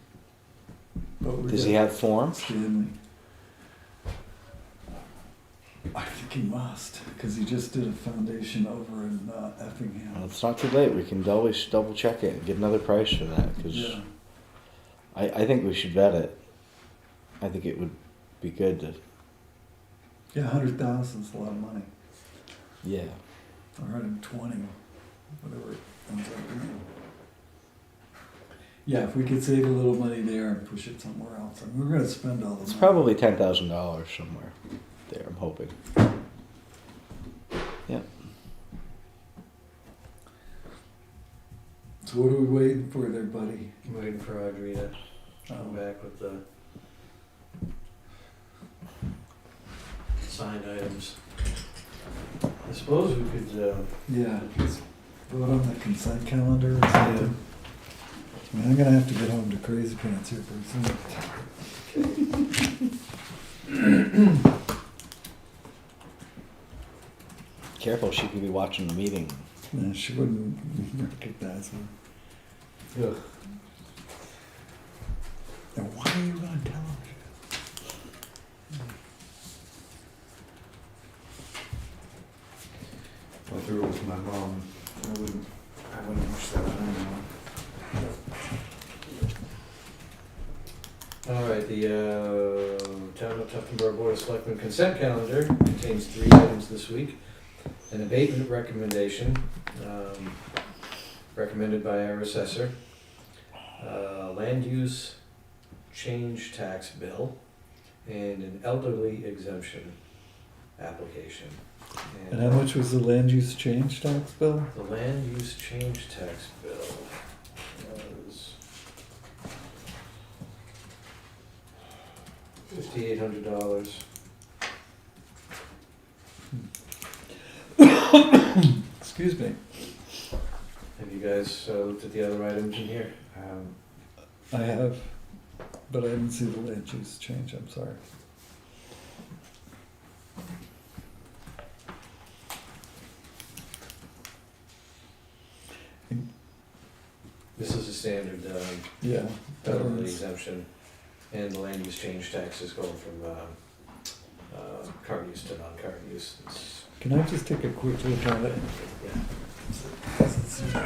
C: But we
J: Does
C: got
J: he have forms?
C: Stanley. I think he must, because he just did a foundation over in Effingham.
J: Well, it's not too late. We can always double check it and get another price for that, because
C: Yeah,
J: I think we should vet it. I think it would be good to,
C: yeah, 100,000 is a lot of money,
J: yeah.
C: 120, whatever it ends up being. Yeah, if we could save a little money there and push it somewhere else, I mean, we're gonna spend all the money.
J: It's probably $10,000 somewhere there, I'm hoping. Yeah.
C: So what are we waiting for there, buddy?
A: I'm waiting for Audrey to come back with the signed items. I suppose we could,
C: Yeah, just vote on the consent calendar or something. I mean, I'm gonna have to get home to Crazy Pants here pretty soon.
J: Careful, she could be watching the meeting.
C: Yeah, she wouldn't recognize me.
A: ugh,
C: And why are you on television?
K: Went through it with my mom. I wouldn't wish that on anyone.
A: all right, the Town of Tuftonboro Board of Selectmen consent calendar contains 3 items this week. An abatement recommendation, recommended by our assessor. Land use change tax bill, and an elderly exemption application.
C: And how much was the land use change tax bill?
A: The land use change tax bill was $5,800.
C: Excuse me.
A: Have you guys looked at the other items in here?
C: I have, but I didn't see the land use change, I'm sorry.
A: This is a standard
C: Yeah.
A: elderly exemption, and the land use change tax is going from current use to non-current use. It's-
C: Can I just take a quick look at it?
A: yeah.
G: I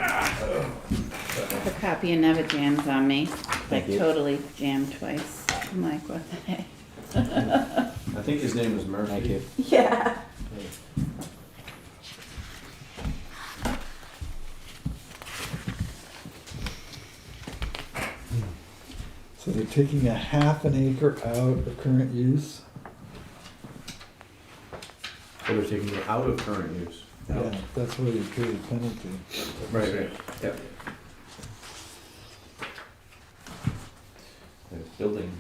G: have a copy and never jams on me, like
J: you.
G: totally jammed twice. I'm like, what the heck?
D: I think his name was Murphy.
J: Thank you.
G: Yeah.
C: So they're taking a half an acre out of current use?
D: So they're taking it out of current use.
C: Yeah, that's where they paid a penalty.
D: Right. Yep.
K: Building.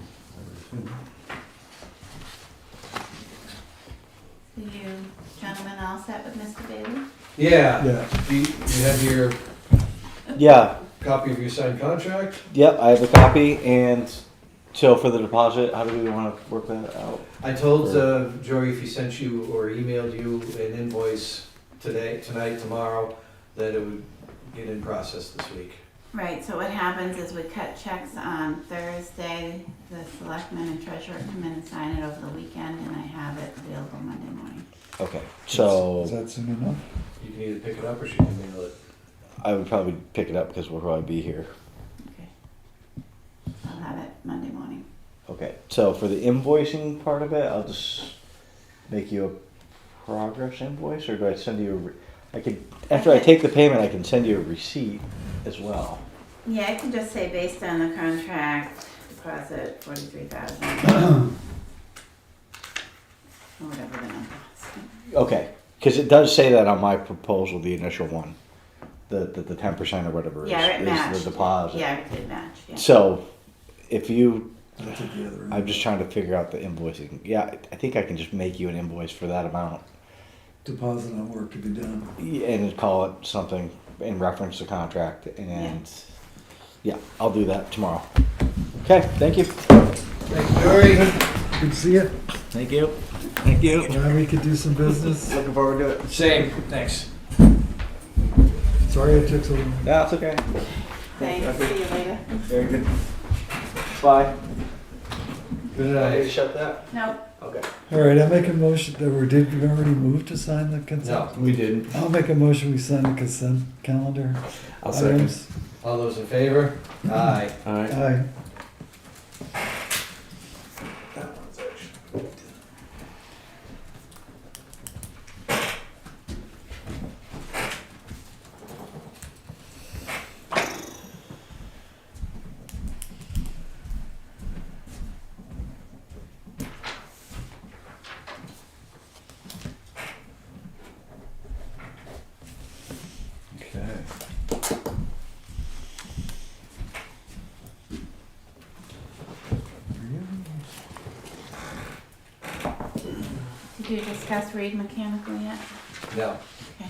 G: So you gentlemen all set with Mr. Bailey?
A: Yeah,
C: Yeah,
A: you have your
J: Yeah,
A: copy of your signed contract?
J: yep, I have a copy, and so for the deposit, how do we wanna work that out?
A: I told Jory if he sent you or emailed you an invoice today, tonight, tomorrow, that it would get in process this week.
G: Right, so what happens is we cut checks on Thursday, the selectmen and treasurer come in and sign it over the weekend, and I have it available Monday morning.
J: Okay,
C: is
J: so
C: that soon enough?
A: You can either pick it up or she can mail it.
J: I would probably pick it up because we'll probably be here.
G: Okay. I'll have it Monday morning.
J: Okay, so for the invoicing part of it, I'll just make you a progress invoice, or do I send you I could, after I take the payment, I can send you a receipt as well.
G: Yeah, I can just say based on the contract, deposit 43,000. Or whatever the number is.
J: Okay, Because it does say that on my proposal, the initial one, the 10% or whatever
G: Yeah, it
J: is
G: matched.
J: the deposit.
G: Yeah, it did match, yeah.
J: So if you,
C: I'll take the other end.
J: I'm just trying to figure out the invoicing. Yeah, I think I can just make you an invoice for that amount
C: Deposit on work to be done.
J: and call it something in reference to contract. And yeah, I'll do that tomorrow. Okay, thank you.
A: Thank you, Dory.
C: Good to see you.
J: Thank you. Thank you.
C: Glad we could do some business.
J: Looking forward to it.
A: Same, thanks.
C: Sorry it took so long.
J: Yeah, it's okay.
G: Thanks, see you later.
J: Very good. Bye.
A: Good
J: Ready to
A: night.
J: shut that?
G: Nope.
J: Okay.
C: All right, I make a motion that did we already move to sign the consent?
A: No, we didn't.
C: I'll make a motion we sign the consent calendar.
K: I'll second.
C: items.
A: All those in favor? Aye.
K: Alright.
C: Aye.
K: That one's actually.
C: Okay.
G: Did you discuss Reed Mechanical yet?
A: No.
G: Okay.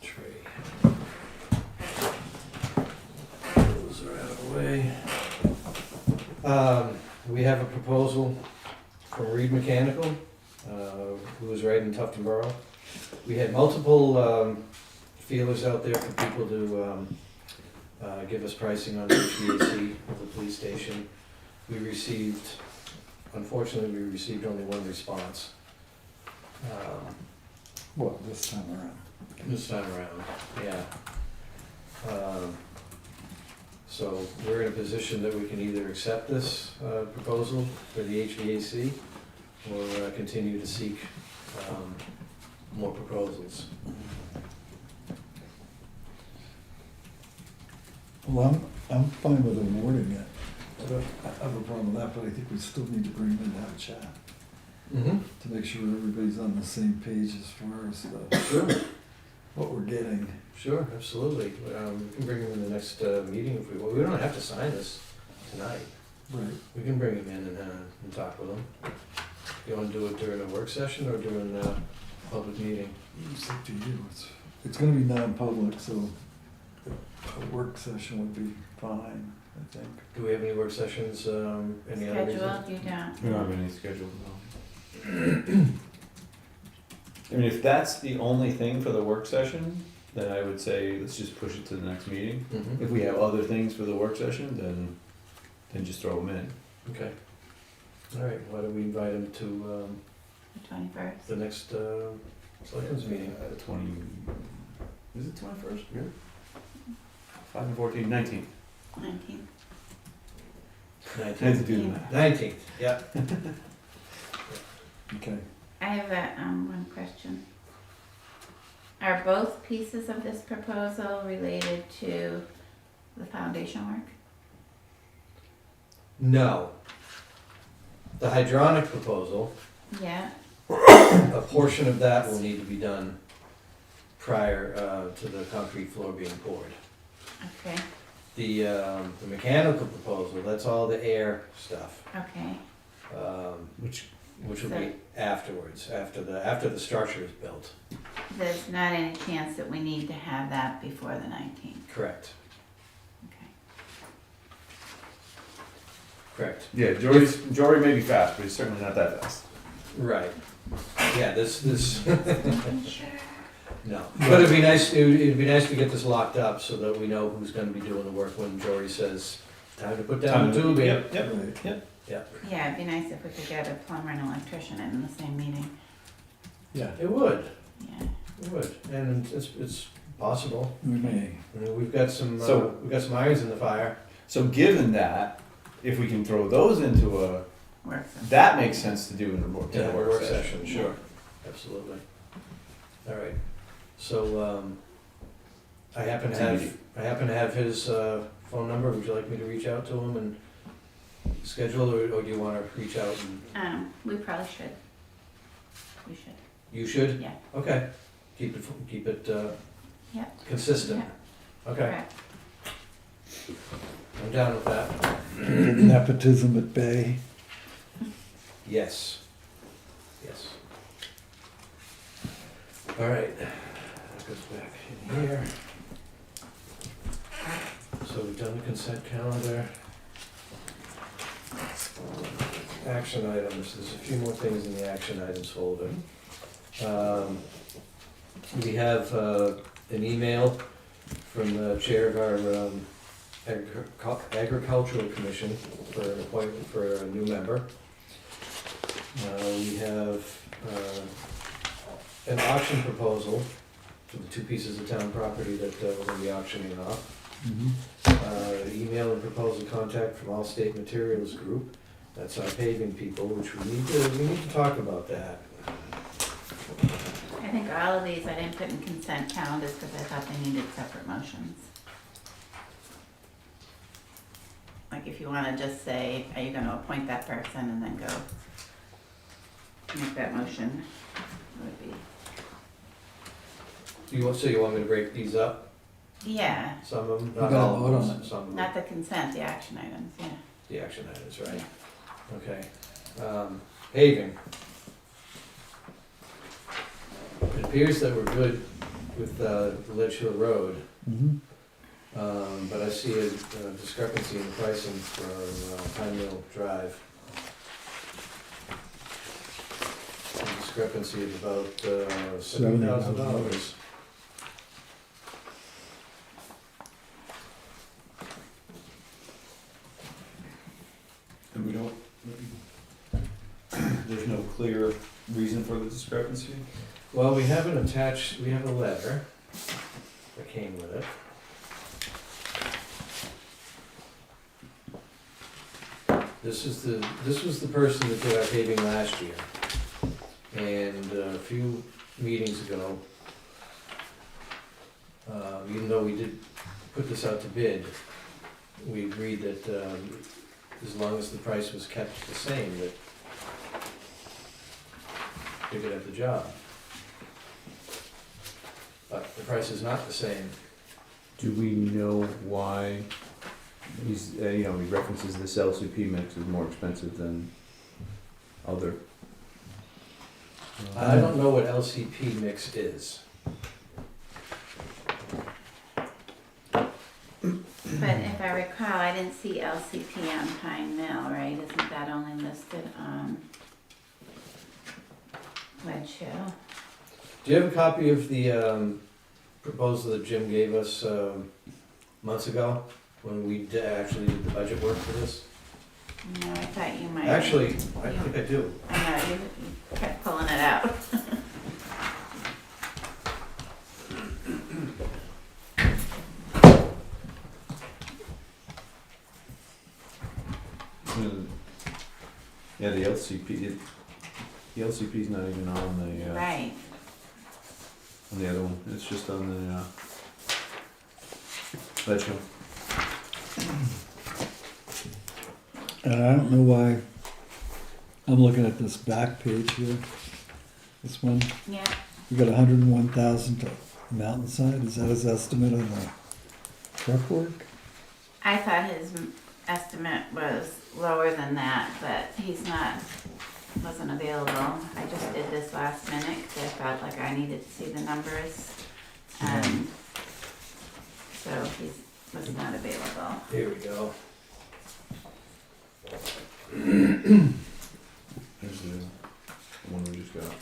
A: Tree. Those are out of the way. We have a proposal from Reed Mechanical, who is right in Tufton Borough. We had multiple feelers out there for people to give us pricing on the HVAC of the police station. We received, unfortunately, we received only one response.
C: Well, this time around.
A: This time around, yeah. So we're in a position that we can either accept this proposal for the HVAC or continue to seek more proposals.
C: Well, I'm fine with awarding it. I don't have a problem with that, but I think we still need to bring them in to have a chat
A: Mm-hmm.
C: to make sure everybody's on the same page as far as what we're getting.
A: Sure, absolutely. We can bring them in the next meeting if we want. We don't have to sign this tonight.
C: Right.
A: We can bring them in and talk with them. You want to do it during a work session or during a public meeting?
C: It's up to you. It's gonna be non-public, so a work session would be fine, I think.
A: Do we have any work sessions, any other reason?
G: Scheduled, you don't.
K: We don't have any scheduled, no. I mean, if that's the only thing for the work session, then I would say, let's just push it to the next meeting.
A: Mhm.
K: If we have other things for the work session, then just throw them in.
A: Okay. All right, why don't we invite him to
G: The 21st.
A: the next selectmen's meeting?
K: The 20, is it 21st? Yeah. 5 and 14, 19th.
G: 19th.
K: I had to
A: 19th.
K: do the math.
A: 19th, yeah.
C: Okay.
G: I have one question. Are both pieces of this proposal related to the foundation work?
A: No. The hydronic proposal,
G: Yeah,
A: a portion of that will need to be done prior to the concrete floor being poured.
G: okay,
A: The mechanical proposal, that's all the air stuff,
G: okay.
A: which will be afterwards, after the structure is built.
G: There's not any chance that we need to have that before the 19th,
A: Correct.
G: okay.
A: Correct.
K: Yeah, Jory may be fast, but he's certainly not that fast.
A: Right. Yeah, this, no. But it'd be nice to get this locked up so that we know who's gonna be doing the work when Jory says, time to put down the tubing.
K: Yep,
C: Right.
K: yep.
G: Yeah, it'd be nice if we could get a plumber and electrician in the same meeting.
C: Yeah,
A: It would,
G: Yeah.
A: it would, and it's possible.
C: we may.
A: I mean, we've got some irons in the fire.
K: So given that, if we can throw those into
G: Works.
K: that makes sense to do in a work session.
A: Sure, absolutely. All right, so, I happen to have his, phone number. Would you like me to reach out to him and schedule, or do you wanna reach out and,
G: We probably should. We should.
A: you should?
G: Yeah.
A: Okay, keep it,
G: Yeah.
A: consistent. Okay,
G: Correct.
A: I'm down with that.
C: Nepotism at bay.
A: Yes. Yes. All right, that goes back in here. So we've done the consent calendar. Action items, there's a few more things in the action items folder. We have an email from the chair of our agricultural commission for an appointment for a new member. We have an auction proposal for the 2 pieces of town property that we're gonna be auctioning off. Email and proposal contact from All State Materials Group. That's our paving people, which we need to talk about that.
G: I think all of these I didn't put in consent calendars because I thought they needed separate motions. Like if you wanna just say, are you gonna appoint that person and then go make that motion, would be,
A: You want me to break these up?
G: yeah,
A: Some of them,
C: We
A: not
C: gotta
A: all
C: vote
A: of
C: on
A: them,
C: it.
A: some of them.
G: not the consent, the action items, yeah.
A: The action items, right? Okay. Paving. It appears that we're good with Ledge Hill Road, but I see a discrepancy in pricing for Pine Mill Drive. A discrepancy of about $70,000.
K: And we don't, there's no clear reason for the discrepancy?
A: Well, we have a letter that came with it. This was the person that did our paving last year. And a few meetings ago, even though we did put this out to bid, we agreed that as long as the price was kept the same, that they could have the job. But the price is not the same.
K: Do we know why he's, he references this LCP mix is more expensive than other?
A: I don't know what LCP mix is.
G: But if I recall, I didn't see LCP on Pine Mill, right? Isn't that only listed on Ledge Hill?
A: Do you have a copy of the proposal that Jim gave us months ago when we actually did the budget work for this?
G: No, I thought you might.
A: Actually, I think I do.
G: I know, you kept pulling it out.
K: Yeah, the LCP is not even on the
G: Right.
K: on the other one. It's just on the Ledge Hill.
C: And I don't know why, I'm looking at this back page here, this one,
G: Yeah,
C: we got 101,000 to Mountainside, is that his estimate on the prep work?
G: I thought his estimate was lower than that, but wasn't available. I just did this last minute because I felt like I needed to see the numbers. So he was not available.
A: Here we go.
K: There's the one we just got.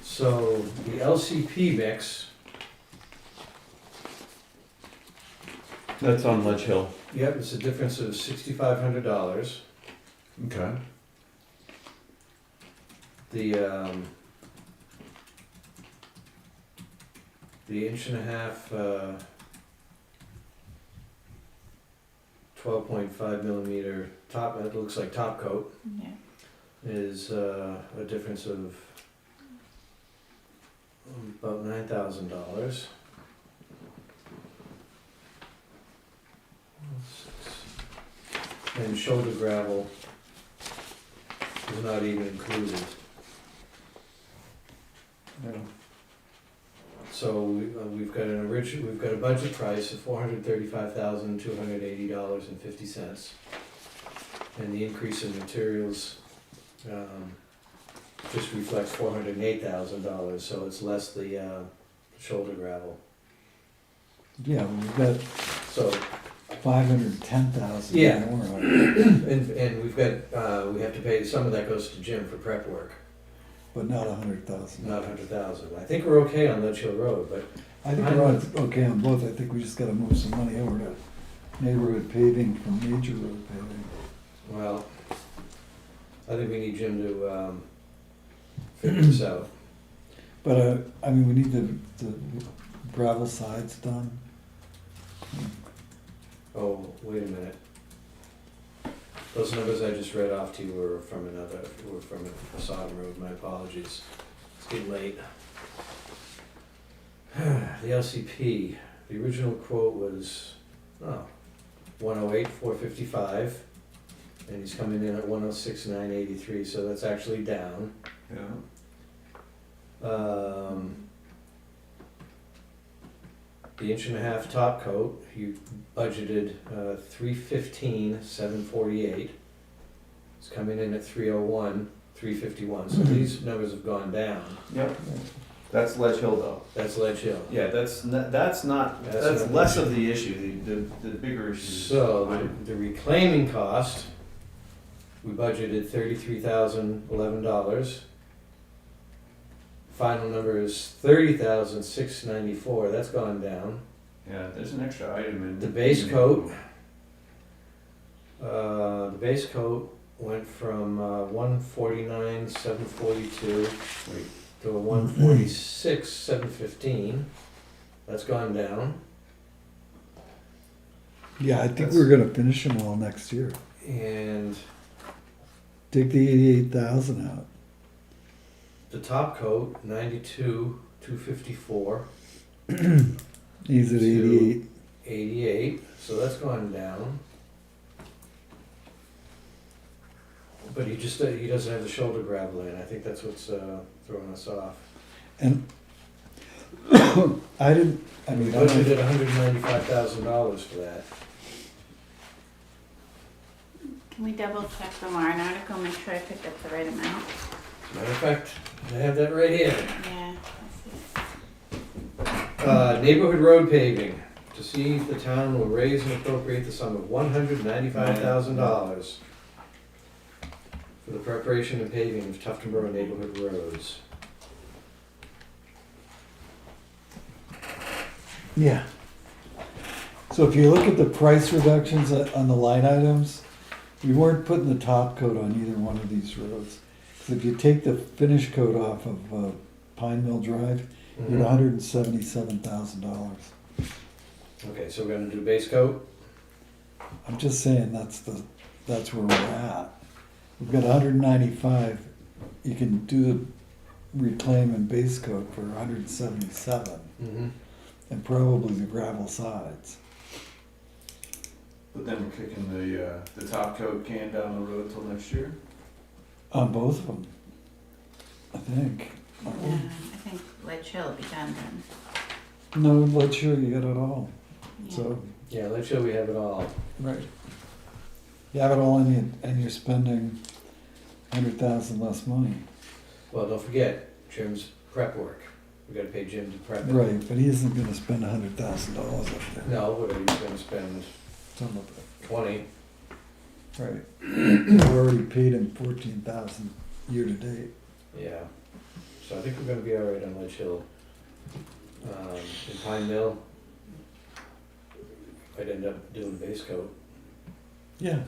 A: So the LCP mix,
K: That's on Ledge Hill.
A: yep, it's a difference of $6,500.
K: Okay.
A: The inch and a half, 12.5 millimeter top, it looks like top coat,
G: Yeah.
A: is a difference of about $9,000. And shoulder gravel is not even included. So we've got we've got a budget price of $435,280.50. And the increase in materials just reflects $408,000, so it's less the shoulder gravel.
C: Yeah, we've got
A: So,
C: 510,000
A: Yeah.
C: more.
A: and we've got, we have to pay, some of that goes to Jim for prep work,
C: But not 100,000.
A: not 100,000. I think we're okay on Ledge Hill Road, but
C: I think we're okay on both. I think we just gotta move some money over to neighborhood paving from major road paving.
A: well, I think we need Jim to figure this out.
C: But, I mean, we need the gravel sides done.
A: Oh, wait a minute. Those numbers I just read off to you were from a Sodom Road, my apologies. It's getting late. The LCP, the original quote was, 108,455, and he's coming in at 106,983, so that's actually down.
K: Yeah.
A: The inch and a half top coat, you budgeted $315,748. It's coming in at $301,351. So these numbers have gone down.
K: Yep. That's Ledge Hill though.
A: That's Ledge Hill.
K: Yeah, that's not,
A: That's
K: less of the issue. The bigger issue.
A: So the reclaiming cost, we budgeted $33,011. Final number is $30,694. That's gone down.
K: Yeah, there's an extra item in
A: The base coat, went from 149,742 to a 146,715. That's gone down.
C: Yeah, I think we're gonna finish them all next year.
A: And
C: Take the 88,000 out.
A: the top coat, 92,254.
C: He's at
A: To
C: 88.
A: 88, so that's gone down. But he doesn't have the shoulder gravel in. I think that's what's throwing us off.
C: And I didn't, I
A: We
C: mean, I don't-
A: budgeted $195,000 for that.
G: Can we double check the warrant article, make sure I picked up the right amount?
A: Matter of fact, I have that right here.
G: Yeah, I see.
A: Neighborhood road paving, to see if the town will raise and appropriate the sum of $195,000 for the preparation and paving of Tufton Borough neighborhood roads.
C: yeah. So if you look at the price reductions on the line items, we weren't putting the top coat on either one of these roads. So if you take the finish coat off of Pine Mill Drive, you're at $177,000.
A: Okay, so we're gonna do base coat?
C: I'm just saying that's where we're at. We've got 195. You can do the reclaim and base coat for 177,
A: Mm-hmm.
C: and probably the gravel sides.
K: But then we're kicking the top coat can down the road till next year.
C: On both of them, I think.
G: Yeah, I think Ledge Hill will be done then.
C: No, let's show you got it all.
G: Yeah.
C: So,
A: Yeah, let's show we have it all.
C: right. You have it all and you're spending 100,000 less money.
A: Well, don't forget, Jim's prep work. We gotta pay Jim to prep it.
C: Right, but he isn't gonna spend $100,000 up there.
A: No, what are you gonna spend?
C: some of it,
A: 20.
C: right? We've already paid him 14,000 year to date.
A: Yeah. So I think we're gonna be all right on Ledge Hill. In Pine Mill, I'd end up doing base coat
C: Yeah,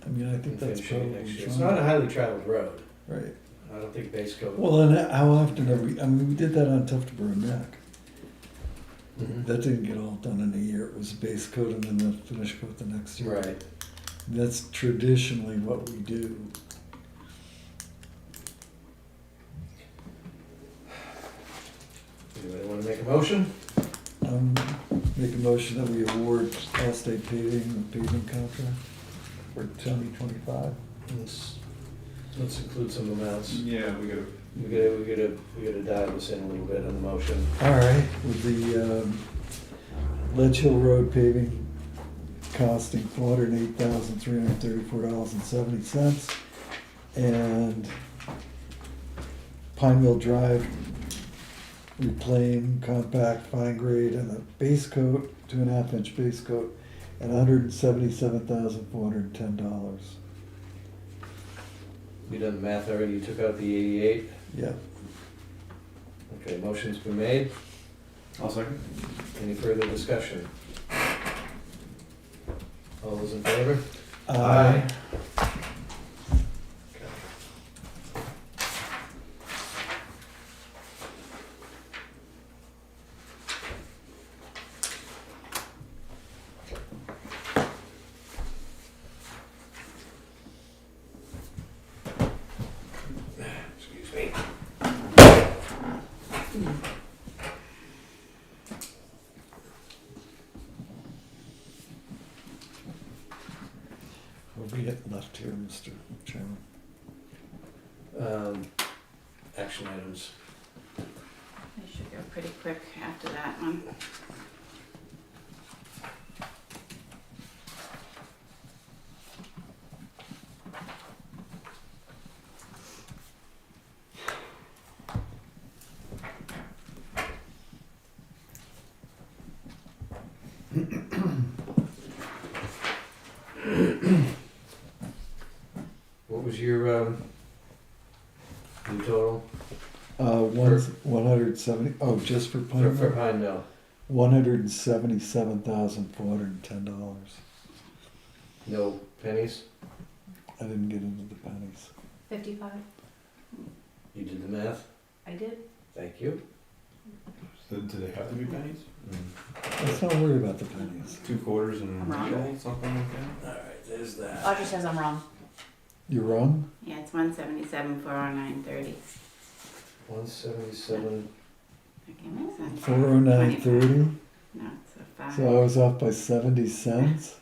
C: I mean, I
A: and
C: think that's
A: finishing it
C: probably
A: next year.
C: fine.
A: It's not a highly traveled road.
C: Right.
A: I don't think base coat.
C: Well, and how often have we, I mean, we did that on Tuftonboro Neck.
A: Mhm.
C: That didn't get all done in a year. It was base coat and then the finish coat the next year.
A: Right.
C: That's traditionally what we do.
A: Anybody wanna make a motion?
C: Make a motion that we award Allstate Paving the paving contract for 2025.
A: Let's include some amounts.
K: Yeah, we gotta.
A: We gotta dial this in a little bit on the motion.
C: All right, with the Ledge Hill Road paving costing $408,334.70, and Pine Mill Drive reclaim, compact, fine grade, and a base coat, 2.5-inch base coat, at $177,410.
A: You done the math already? You took out the 88?
C: Yeah.
A: Okay, motion's been made.
K: I'll second.
A: Any further discussion? All those in favor?
C: Aye.
A: Excuse me.
C: What we get left here, Mr. Chairman?
A: Action items.
G: I should go pretty quick after that one.
A: What was your, new total?
C: 170, just for Pine
A: For
C: Mill?
A: Pine Mill?
C: $177,410.
A: No pennies?
C: I didn't get into the pennies.
G: 55.
A: You did the math?
G: I did.
A: Thank you.
K: So do they have to be pennies?
C: Let's not worry about the pennies.
K: 2 quarters and
G: I'm wrong.
K: nickel, something like that?
A: Alright, there's that.
G: Audrey says I'm wrong.
C: You're wrong?
G: Yeah, it's 177, 409.30.
A: 177.
G: Okay, makes sense.
C: 409.30?
G: No, it's a 5.
C: So I was off by 70 cents?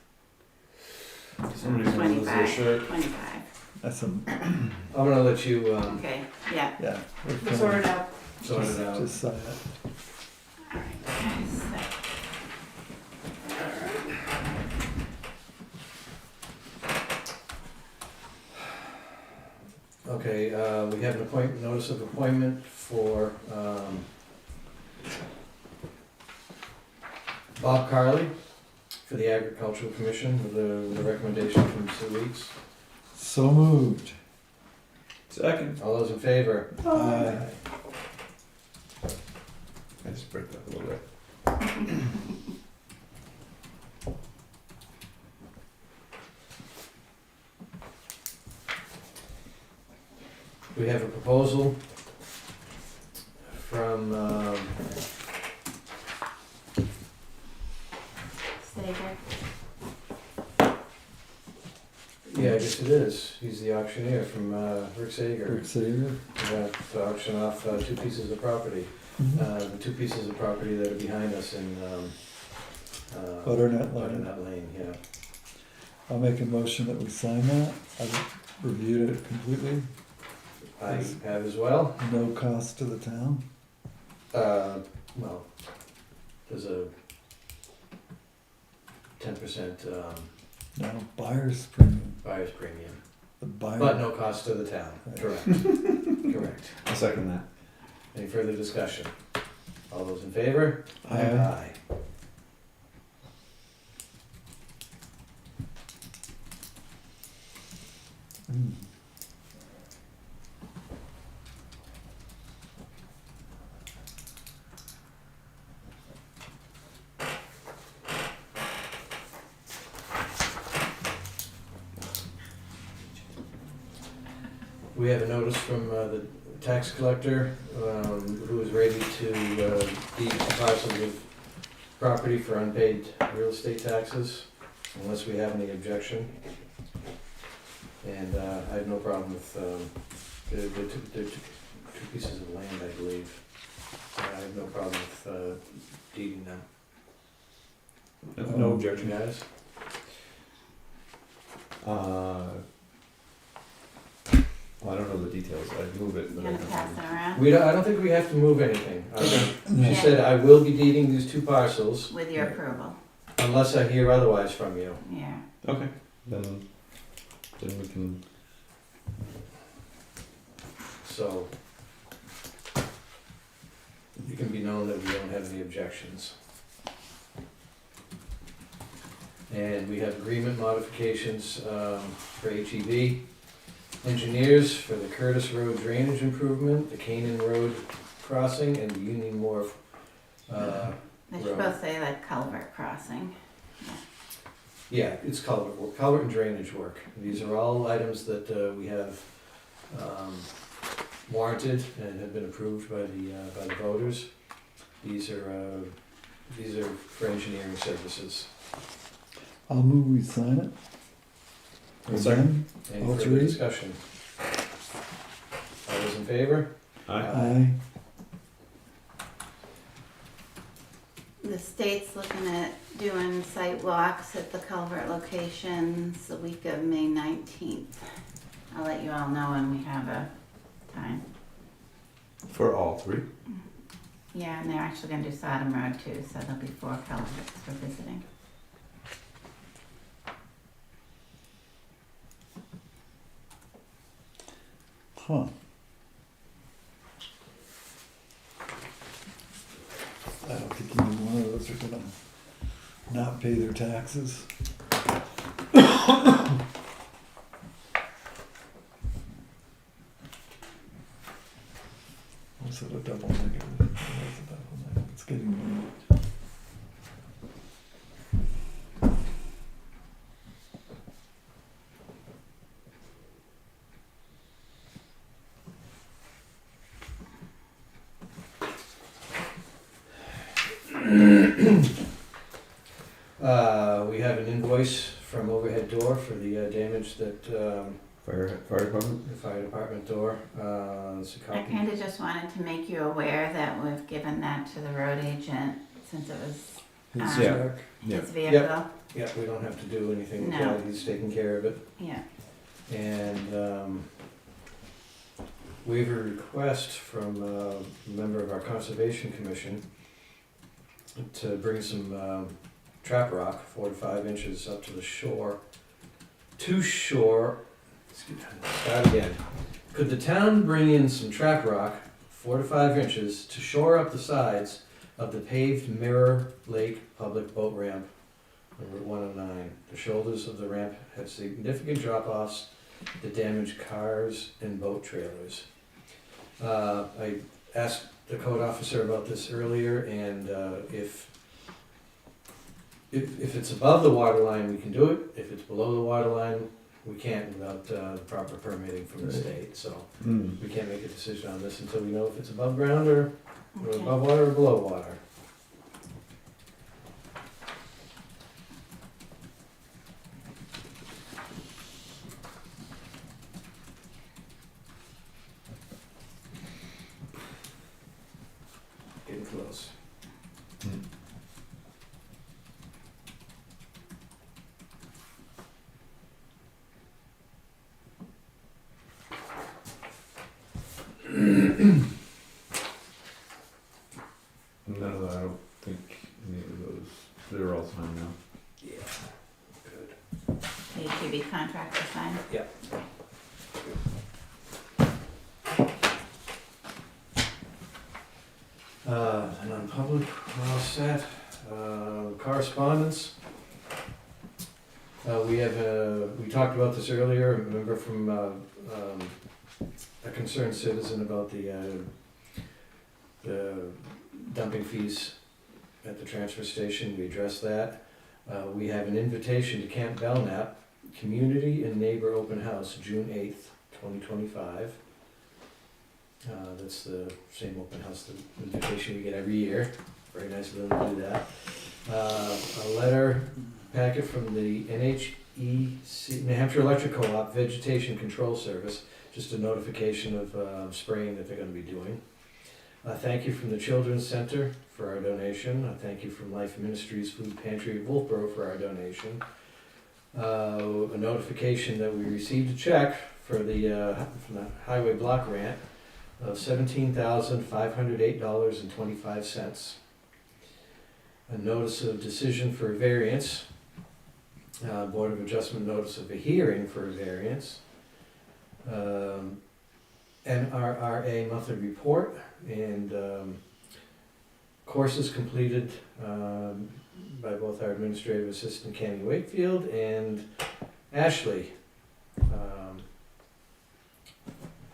K: Somebody's gonna lose their
G: 25.
K: shirt.
G: 25.
C: That's a,
A: I'm gonna let you,
G: Okay, yeah.
C: yeah. we're
G: We'll sort
C: fine.
G: it out.
A: sort it out.
C: Just sign it.
G: Alright,
A: Okay, we have an appointment, notice of appointment for, Bob Carley for the Agricultural Commission with a recommendation from 2 weeks.
C: So moved.
K: Second.
A: All those in favor?
C: Aye.
K: I just break up a little bit.
A: We have a proposal from,
G: Stay here.
A: yeah, I guess it is. He's the auctioneer from Rick Sager.
C: Rick Sager.
A: Yeah, to auction off 2 pieces of property.
C: Mhm.
A: The 2 pieces of property that are behind us in
C: Butternut Lane.
A: Butternut Lane, yeah.
C: I'll make a motion that we sign that. I've reviewed it completely.
A: I have as well.
C: No cost to the town.
A: Well, there's a 10%
C: No, buyer's premium.
A: buyer's premium,
C: The buyer.
A: but no cost to the town.
C: Right.
A: Correct. Correct.
K: I'll second that.
A: Any further discussion? All those in favor?
C: Aye.
A: We have a notice from the tax collector, who is ready to deed 2 parcels of property for unpaid real estate taxes, unless we have any objection. And I have no problem with, they're two pieces of land, I believe. I have no problem with deeding them.
K: No
A: You
K: objection.
A: guys?
K: Well, I don't know the details, I'd move it,
G: You
K: but I
G: gonna
K: don't
G: pass it
K: know.
G: around
A: I don't think we have to move anything. She
G: Yeah.
A: said, I will be deeding these 2 parcels
G: with your approval?
A: unless I hear otherwise from you.
G: Yeah.
K: Okay, then we can,
A: So it can be known that we don't have any objections. And we have agreement modifications for HEB engineers for the Curtis Road drainage improvement, the Canaan Road crossing, and the Union Wharf.
G: They should both say like culvert crossing.
A: Yeah, it's culvert and drainage work. These are all items that we have warranted and have been approved by the voters. These are for engineering services.
C: I'll move we sign it.
K: I'll second.
A: Any
C: All
A: further
C: three?
A: discussion? All those in favor?
C: Aye.
G: The state's looking at doing site walks at the culvert locations the week of May 19th. I'll let you all know when we have a time.
K: For all 3?
G: Yeah, and they're actually gonna do Sodom Road too, so there'll be 4 culverts for visiting.
C: Huh. I don't think either one of those are gonna not pay their taxes. Was it a double negative? It was a double negative. It's getting late.
A: We have an invoice from Overhead Door for the damage that
K: Fire department?
A: the fire department door. It's a
G: I
A: copy.
G: kinda just wanted to make you aware that we've given that to the road agent since it was
C: His
K: Yeah.
C: check.
K: Yeah.
G: his vehicle.
A: Yeah, we don't have to do anything with
G: No.
A: that. He's taking care of it.
G: Yeah.
A: And we have a request from a member of our Conservation Commission to bring some trap rock, 4 to 5 inches up to the shore. Start again. Could the town bring in some trap rock, 4 to 5 inches, to shore up the sides of the paved Mirror Lake public boat ramp on Route 109? The shoulders of the ramp have significant drop-offs that damage cars and boat trailers. I asked the code officer about this earlier, and if it's above the water line, we can do it. If it's below the water line, we can't without the proper permitting from the
K: Right.
A: state. So
K: Mm.
A: we can't make a decision on this until we know if it's above ground or
G: Okay.
A: above water or below water. Getting close.
K: Mm. None of that, I don't think any of those, they're all signed now.
A: Yeah. Good.
G: The HEB contract to sign. Non-public, we're all set. Correspondence. We talked about this earlier, a member from, a concerned citizen about the dumping fees at the transfer station. We addressed that. We have an invitation to Camp Belknap, Community and Neighbor Open House, June 8th,
A: 2025. That's the same open house invitation we get every year. Very nice of them to do that. A letter packet from the NHEC, New Hampshire Electric Co-op Vegetation Control Service, just a notification of spraying that they're gonna be doing. Thank you from the Children's Center for our donation. A thank you from Life Ministries Food Pantry of Wolfboro for our donation. A notification that we received a check from the Highway Block Grant of $17,508.25. A notice of decision for a variance, Board of Adjustment notice of a hearing for a variance, NRRA monthly report, and courses completed by both our administrative assistant Kenny Wakefield and Ashley.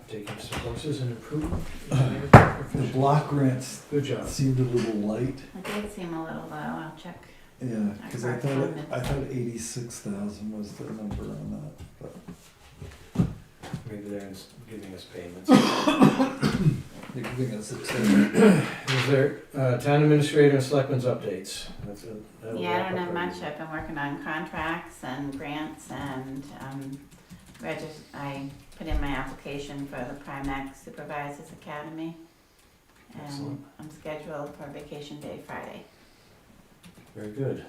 A: Taking some courses and improved.
C: The block grants
A: Good job.
C: seemed a little light.
G: It did seem a little low, I'll check.
C: Yeah, because I thought 86,000 was the number on that, but
A: Maybe they're giving us payments.
C: they're giving us a
A: Is there town administrator and selectmen's updates? That'll
G: Yeah, I
A: wrap
G: don't
A: up
G: have
A: our
G: much. I've been working on contracts and grants and I put in my application for the Primex Supervisors Academy. And
A: Excellent.
G: I'm scheduled for vacation day Friday.
A: Very good.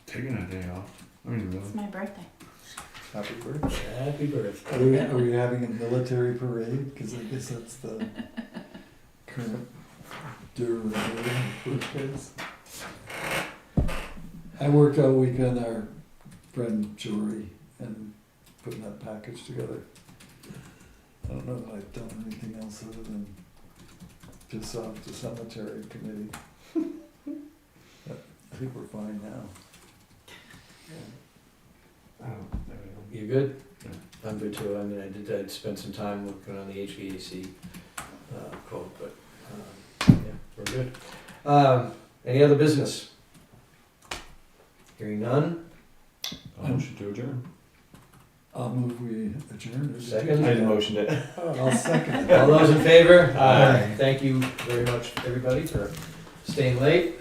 K: Taking a day off. I mean,
G: It's my birthday.
C: happy birthday.
A: Happy birthday.
C: Are we having a military parade? Because I guess that's the current birthdays. I worked all week on our friend Jory and putting that package together. I don't know that I've done anything else other than piss off the cemetery committee. But I think we're fine now.
A: You good? I'm good too. I mean, I'd spent some time working on the HVAC quote, but yeah, we're good. Any other business? Hearing none?
K: motion to adjourn.
C: I'll move we adjourn.
A: Second?
J: I motioned it.
C: I'll second it.
A: All those in favor? Thank you very much, everybody, for staying late.